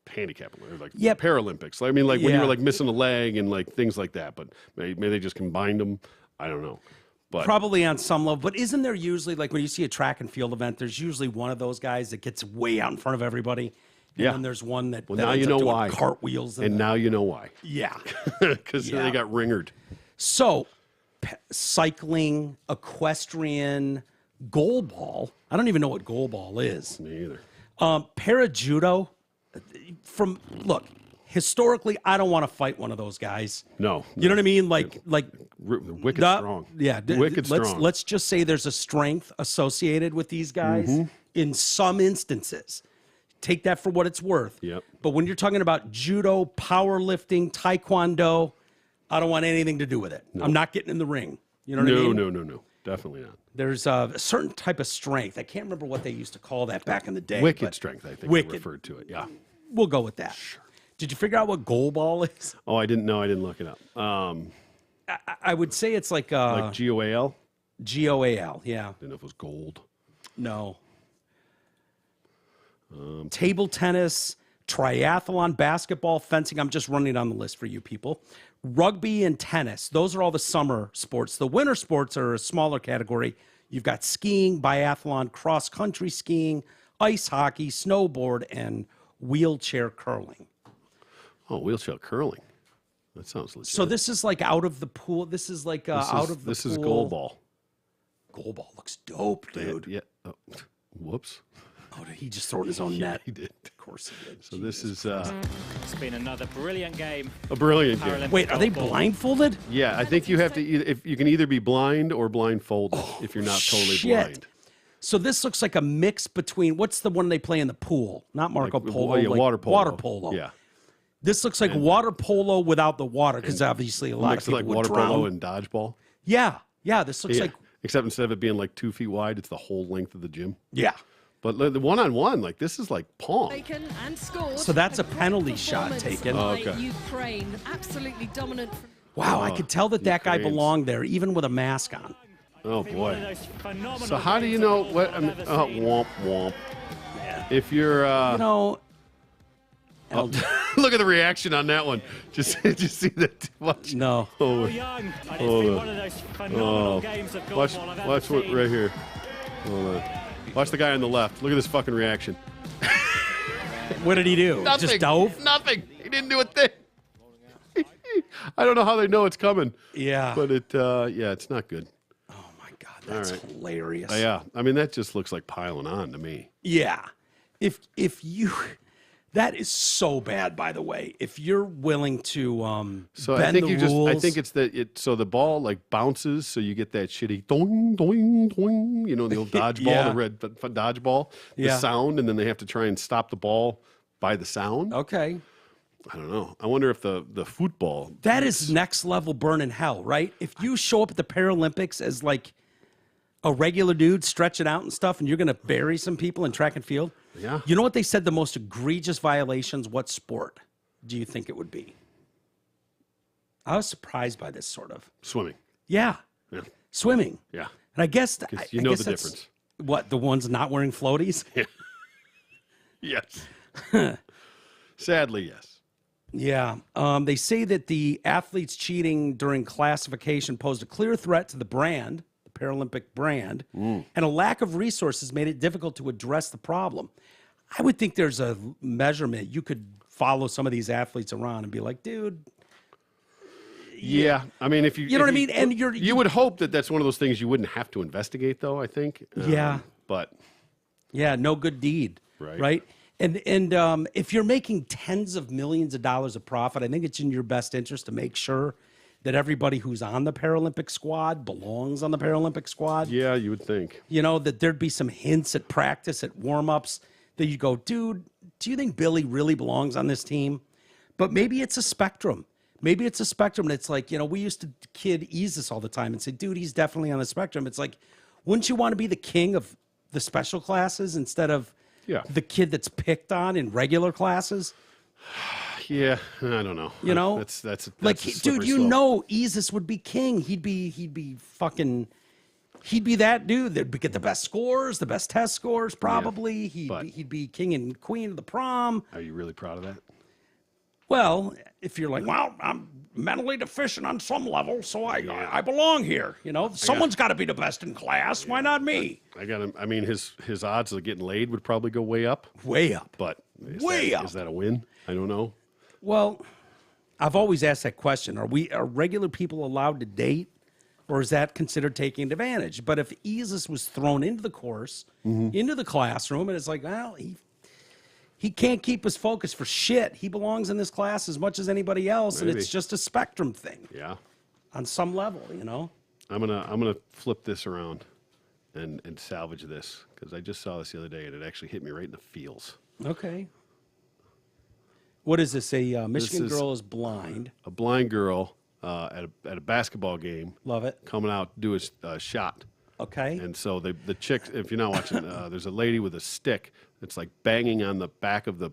handicap, or like the Paralympics. I mean, like when you were like missing a leg and like things like that, but maybe they just combined them. I don't know. But probably on some level, but isn't there usually, like when you see a track and field event, there's usually one of those guys that gets way out in front of everybody. And then there's one that, now you know why. Cartwheels. And now you know why. Yeah. Because they got ringered. So cycling, equestrian, goalball. I don't even know what goalball is. Me either. Para-judo. Historically, I don't want to fight one of those guys. No. You know what I mean? Like wicked strong. Yeah. Wicked strong. Let's just say there's a strength associated with these guys in some instances. Take that for what it's worth. Yep. But when you're talking about judo, powerlifting, taekwondo, I don't want anything to do with it. No. I'm not getting in the ring. You know what I mean? No. Definitely not. There's a certain type of strength. I can't remember what they used to call that back in the day. Wicked strength, I think they referred to it. Yeah. We'll go with that. Sure. Did you figure out what goalball is? Oh, I didn't know. I didn't look it up. I would say it's like GOAL? GOAL, yeah. Didn't know if it was gold. No. Table tennis, triathlon, basketball, fencing. I'm just running down the list for you people. Rugby and tennis. Those are all the summer sports. The winter sports are a smaller category. You've got skiing, biathlon, cross-country skiing, ice hockey, snowboard, and wheelchair curling. Oh, wheelchair curling. That sounds legit. So this is like out of the pool. This is like out of the pool. This is goalball. Goalball looks dope, dude. Yeah. Oh, whoops. Oh, did he just throw in his own net? He did. Of course he did. So this is It's been another brilliant game. a brilliant game. Wait, are they blindfolded? Yeah, I think you have to. If you can either be blind or blindfolded if you're not totally blind. So this looks like a mix between what's the one they play in the pool? Not Marco Polo. Water polo. Water polo. Yeah. This looks like water polo without the water, because obviously a lot of people like would water drown. polo and dodgeball. Yeah. This looks like except instead of it being like 2 feet wide, it's the whole length of the gym. yeah. But the one-on-one, like this is like pong. So that's a penalty shot taken. Oh, okay. Ukraine, absolutely dominant. Wow, I could tell that guy Ukraine's- belonged there, even with a mask on. Oh One of boy. those phenomenal So how do you games know of what? I football mean, I've ever seen. womp womp. If you're, You know, look at the reaction on that one. Just see that. Watch. no. Oh, So young, and it's Hold been on. one of those phenomenal games of watch football I've ever what seen. right here. Hold on. Watch the guy on the left. Look at this fucking reaction. What did he do? Just dove? Nothing. He didn't do a thing. I don't know how they know it's coming. Yeah. But it's not good. Oh my God, that's right. hilarious. Yeah, I mean that just looks like piling on to me. Yeah. If you, that is so bad. By the way, if you're willing to So bend I think the you just rules, I think it's that it so the ball like bounces, so you get that shitty doing doing doing, you know, the old dodgeball, Yeah. the red dodgeball, the Yeah. sound, and then they have to try and stop the ball by the sound. okay. I don't know. I wonder if the football That is next level burn in hell, right? If you show up at the Paralympics as like a regular dude stretching out and stuff, and you're going to bury some people in track and field. Yeah. You know what they said the most egregious violations? What sport do you think it would be? I was surprised by this sort of. swimming. Yeah. Yeah. Swimming. Yeah. And I guess You I know guess the that's- difference. What, the ones not wearing floaties? Yes. Sadly, yes. Yeah. They say that the athletes cheating during classification posed a clear threat to the brand, the Paralympic brand, and a lack of resources made it difficult to address the problem. I would think there's a measurement. You could follow some of these athletes around and be like, dude, Yeah, I mean, if you You know if what I mean? And you would hope that that's one of those things you wouldn't have to investigate, though. I think. Yeah. But yeah, no good deed. Right. Right. And if you're making tens of millions of dollars of profit, I think it's in your best interest to make sure that everybody who's on the Paralympic squad belongs on the Paralympic squad. yeah, you would think. You know, that there'd be some hints at practice, at warm-ups, that you go, dude, do you think Billy really belongs on this team? But maybe it's a spectrum. Maybe it's a spectrum. And it's like, you know, we used to kid Easus all the time and say, dude, he's definitely on the spectrum. It's like, wouldn't you want to be the king of the special classes instead of the kid that's picked on in regular classes? Yeah, I don't know. You know, that's like, a dude, slippery you slope. know, Easus would be king. He'd be that dude that'd get the best scores, the best test scores, probably. but- He'd be king and queen of the prom. Are you really proud of that? Well, if you're like, well, I'm mentally deficient on some level, so I belong here. You know, someone's got to be the best in class. Why not me? I got him. I mean, his odds of getting laid would probably go way up. Way up. But Way up. Is that a win? I don't know. Well, I've always asked that question. Are regular people allowed to date, or is that considered taking advantage? But if Easus was thrown into the course, into the classroom, and it's like, well, he can't keep his focus for shit. He belongs in this class as much as anybody else, and Maybe. it's just a spectrum thing Yeah, on some level, you know? I'm gonna flip this around and salvage this because I just saw this the other day and it actually hit me right in the feels. Okay. What is this? A Michigan is- girl is blind. A blind girl at a basketball game. Love it. Coming out to do a shot. Okay. And so the chick, if you're not watching, there's a lady with a stick that's like banging on the back of the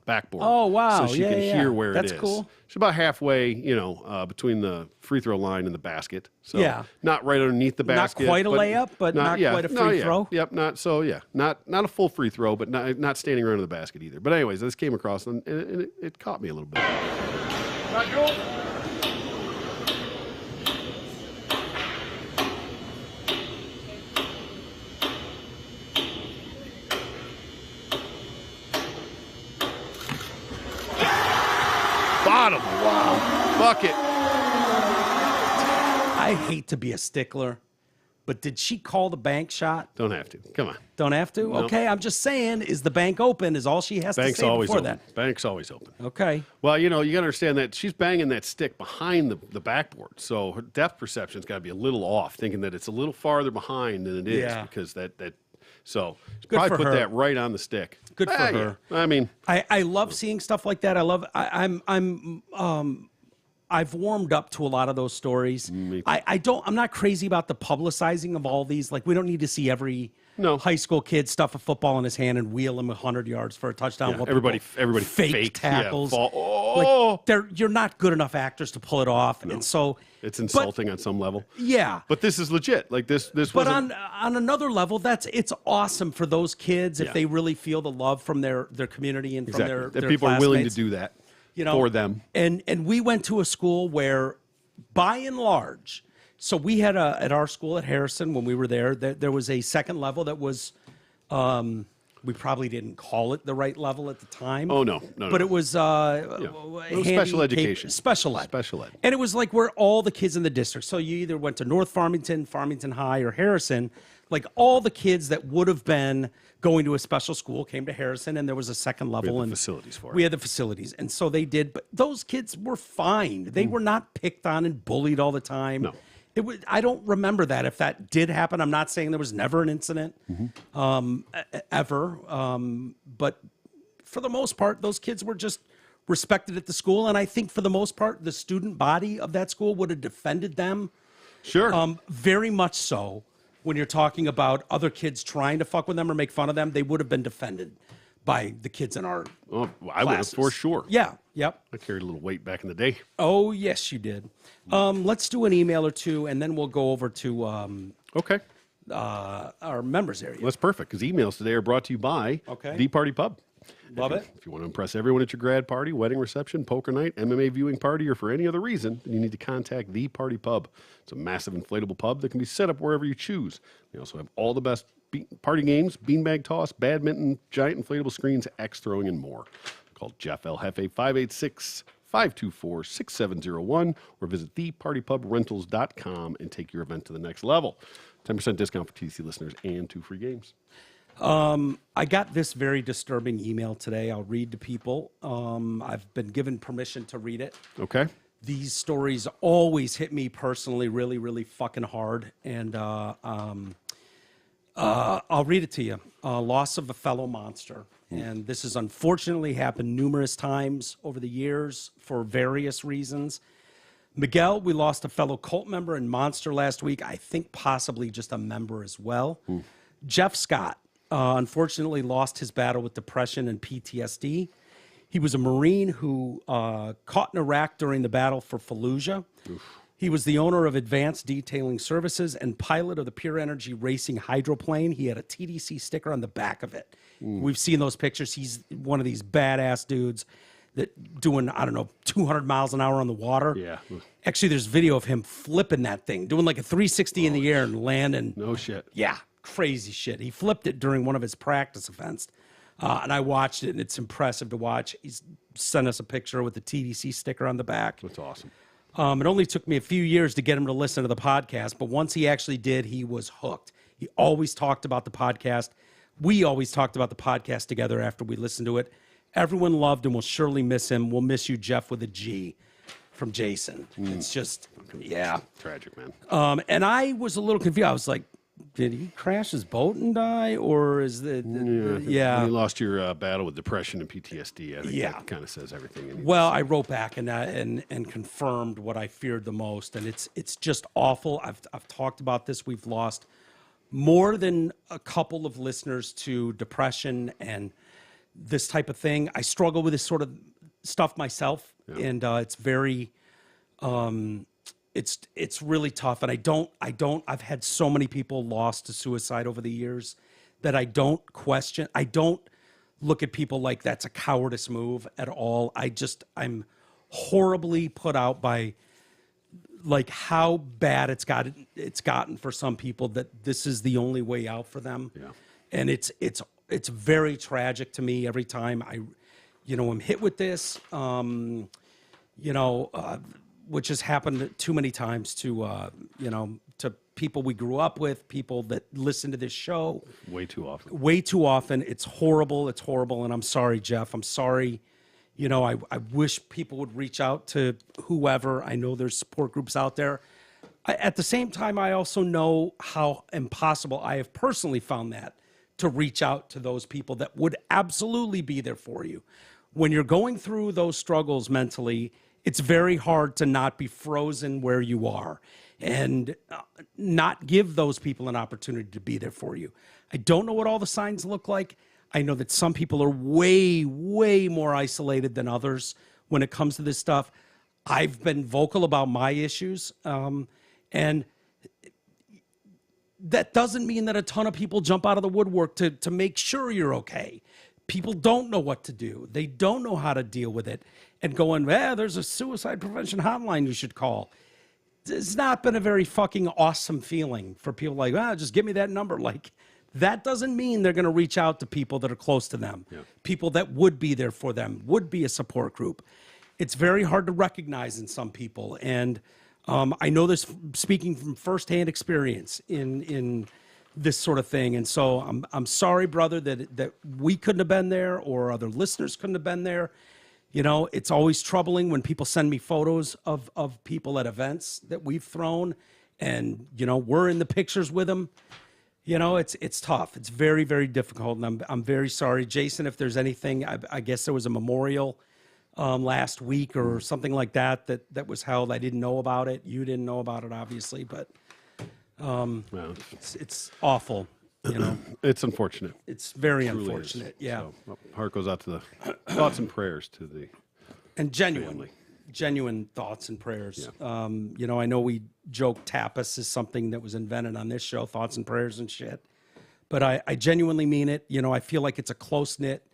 backboard. Oh, wow. So she Yeah, can yeah, hear yeah. where That's it is. cool. She's about halfway, between the free throw line and the basket. So Yeah. not right underneath the Not basket. quite a layup, but not quite a free throw. Yep. Not a full free throw, but not standing right under the basket either. But anyways, this came across and it caught me a little bit. Bottom. Wow. Bucket. I hate to be a stickler, but did she call the bank shot? Don't have to. Come on. Don't have to? Nope. Okay, I'm just saying, is the bank open? Is all she has Bank's to say always before open. that? Bank's always open. Okay. Well, you got to understand that she's banging that stick behind the backboard. So her depth perception's got to be a little off, thinking that it's a little farther behind than it is Yeah. because that So Good probably for put her. that right on the stick. Good for her. Yeah. I mean, I love seeing stuff like that. I've warmed up to a lot of those stories. I'm not crazy about the publicizing of all these. Like, we don't need to see every high school kid stuff a football in his hand and wheel him 100 yards for a touchdown. Yeah, everybody fake tackles. Yeah, Like, you're not good enough actors to pull it off. No. And so it's insulting on some level. Yeah. But this is legit. Like this But on another level, it's awesome for those kids if they really feel the love from their community and from their people classmates. are willing to do that. For them. And we went to a school where, by and large, so we had at our school at Harrison, when we were there was a second level that was, we probably didn't call it the right level at the time. Oh, no. But it was special education. Special ed. Special ed. And it was like where all the kids in the district, so you either went to North Farmington, Farmington High, or Harrison, like all the kids that would have been going to a special school came to Harrison, and there was a second level. We had the facilities for it. We had the facilities. And so they did, but those kids were fine. They were not picked on and bullied all the time. No. I don't remember that. If that did happen, I'm not saying there was never an incident ever. But for the most part, those kids were just respected at the school. And I think for the most part, the student body of that school would have defended them. Sure. Very much so. When you're talking about other kids trying to fuck with them or make fun of them, they would have been defended by the kids in our I would have for sure. Yeah. Yep. I carried a little weight back in the day. Oh, yes, you did. Let's do an email or two, and then we'll go over to our members area. That's perfect, because emails today are brought to you by The Party Pub. Love it. If you want to impress everyone at your grad party, wedding reception, poker night, MMA viewing party, or for any other reason, then you need to contact The Party Pub. It's a massive inflatable pub that can be set up wherever you choose. They also have all the best party games, beanbag toss, badminton, giant inflatable screens, axe throwing, and more. Call Jeff El Jefe 586-524-6701 or visit thepartypubrentals.com and take your event to the next level. 10% discount for TDC listeners and 2 free games. I got this very disturbing email today. I'll read to people. I've been given permission to read it. Okay. These stories always hit me personally really, really fucking hard. And I'll read it to you. Loss of a fellow monster. And this has unfortunately happened numerous times over the years for various reasons. Miguel, we lost a fellow cult member and monster last week. I think possibly just a member as well. Jeff Scott, unfortunately lost his battle with depression and PTSD. He was a Marine who caught in Iraq during the battle for Fallujah. He was the owner of Advanced Detailing Services and pilot of the Pure Energy Racing hydroplane. He had a TDC sticker on the back of it. We've seen those pictures. He's one of these badass dudes that doing, 200 miles an hour on the water. Yeah. Actually, there's video of him flipping that thing, doing like a 360 in the air and landing. No shit. Yeah, crazy shit. He flipped it during one of his practice events. And I watched it, and it's impressive to watch. He's sent us a picture with the TDC sticker on the back. That's awesome. It only took me a few years to get him to listen to the podcast, but once he actually did, he was hooked. He always talked about the podcast. We always talked about the podcast together after we listened to it. Everyone loved and will surely miss him. We'll miss you, Jeff, with a G from Jason. It's just, yeah. Tragic, man. And I was a little confused. I was like, did he crash his boat and die? Or is it? When you lost your battle with depression and PTSD, I think that kind of says everything. Well, I wrote back and confirmed what I feared the most. And it's just awful. I've talked about this. We've lost more than a couple of listeners to depression and this type of thing. I struggle with this sort of stuff myself, and it's very, it's really tough. And I've had so many people lost to suicide over the years that I don't question. I don't look at people like that's a cowardice move at all. I'm horribly put out by like how bad it's gotten for some people that this is the only way out for them. Yeah. And it's very tragic to me every time I'm hit with this, which has happened too many times to people we grew up with, people that listen to this show. Way too often. Way too often. It's horrible. It's horrible. And I'm sorry, Jeff. I'm sorry. I wish people would reach out to whoever. I know there's support groups out there. At the same time, I also know how impossible I have personally found that to reach out to those people that would absolutely be there for you. When you're going through those struggles mentally, it's very hard to not be frozen where you are and not give those people an opportunity to be there for you. I don't know what all the signs look like. I know that some people are way, way more isolated than others when it comes to this stuff. I've been vocal about my issues, and that doesn't mean that a ton of people jump out of the woodwork to make sure you're okay. People don't know what to do. They don't know how to deal with it. And going, there's a suicide prevention hotline you should call. It's not been a very fucking awesome feeling for people like, just give me that number. Like, that doesn't mean they're going to reach out to people that are close to them, people that would be there for them, would be a support group. It's very hard to recognize in some people. And I know this speaking from firsthand experience in this sort of thing. And so I'm sorry, brother, that we couldn't have been there or other listeners couldn't have been there. You know, it's always troubling when people send me photos of people at events that we've thrown and, you know, we're in the pictures with them. You know, it's tough. It's very, very difficult. And I'm very sorry. Jason, if there's anything, I guess there was a memorial last week or something like that was held. I didn't know about it. You didn't know about it, obviously, but it's awful. You know, it's unfortunate. It's very Truly unfortunate. is. Yeah. So, heart goes out to the thoughts and prayers to the genuine thoughts and prayers. Yeah. You know, I know we joke tapas is something that was invented on this show, thoughts and prayers and shit, but I genuinely mean it. You know, I feel like it's a close-knit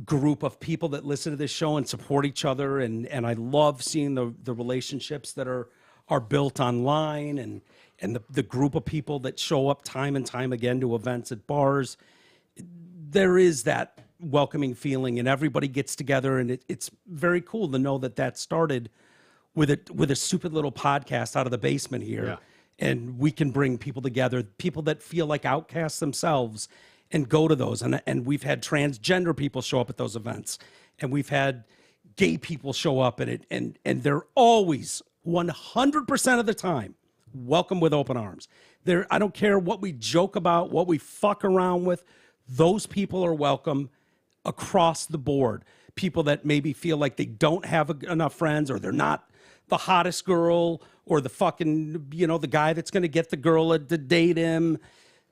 group of people that listen to this show and support each other, and I love seeing the relationships that are built online and the group of people that show up time and time again to events at bars. There is that welcoming feeling, and everybody gets together, and it's very cool to know that started with a stupid little podcast out of the basement here. Yeah. And we can bring people together, people that feel like outcasts themselves, and go to those. And we've had transgender people show up at those events, and we've had gay people show up at it, and they're always 100% of the time welcome with open arms. I don't care what we joke about, what we fuck around with, those people are welcome across the board. People that maybe feel like they don't have enough friends, or they're not the hottest girl, or the fucking, you know, the guy that's going to get the girl to date him.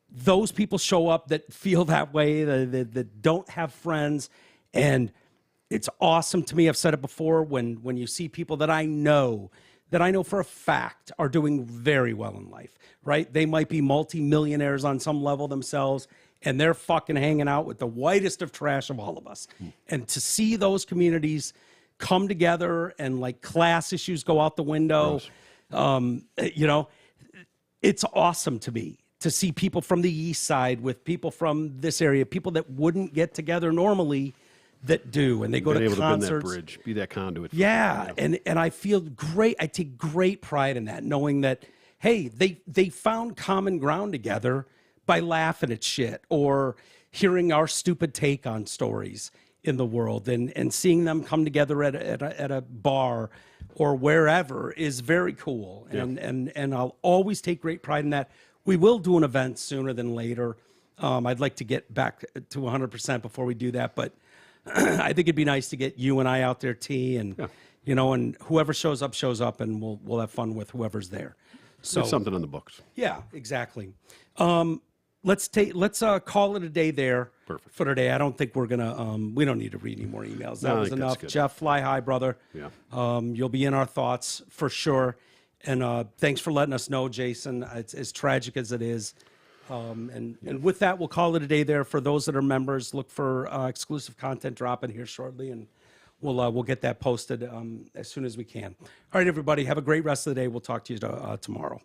Those people show up that feel that way, that don't have friends. And it's awesome to me. I've said it before, when you see people that I know for a fact are doing very well in life, right? They might be multi-millionaires on some level themselves, and they're fucking hanging out with the whitest of trash of all of us. And to see those communities come together and like class issues go out the window, you know, it's awesome to me to see people from the east side with people from this area, people that wouldn't get together normally that do, and they go to concerts. Able to bend that bridge, be that conduit. Yeah, and I feel great. I take great pride in that, knowing that, hey, they found common ground together by laughing at shit or hearing our stupid take on stories in the world, and seeing them come together at a bar or wherever is very cool. Yeah. And I'll always take great pride in that. We will do an event sooner than later. I'd like to get back to 100% before we do that, but I think it'd be nice to get you and I out there, T, and you know, and whoever shows up, and we'll have fun with whoever's there. So it's something on the books. Yeah, exactly. Let's call it a day there. Perfect. For today. I don't think we're gonna. We don't need to read any more emails. That was enough. Good. Jeff, fly high, brother. Yeah. You'll be in our thoughts for sure. And thanks for letting us know, Jason. It's as tragic as it is. And with that, we'll call it a day there. For those that are members, look for exclusive content dropping here shortly, and we'll get that posted as soon as we can. All right, everybody, have a great rest of the day. We'll talk to you tomorrow.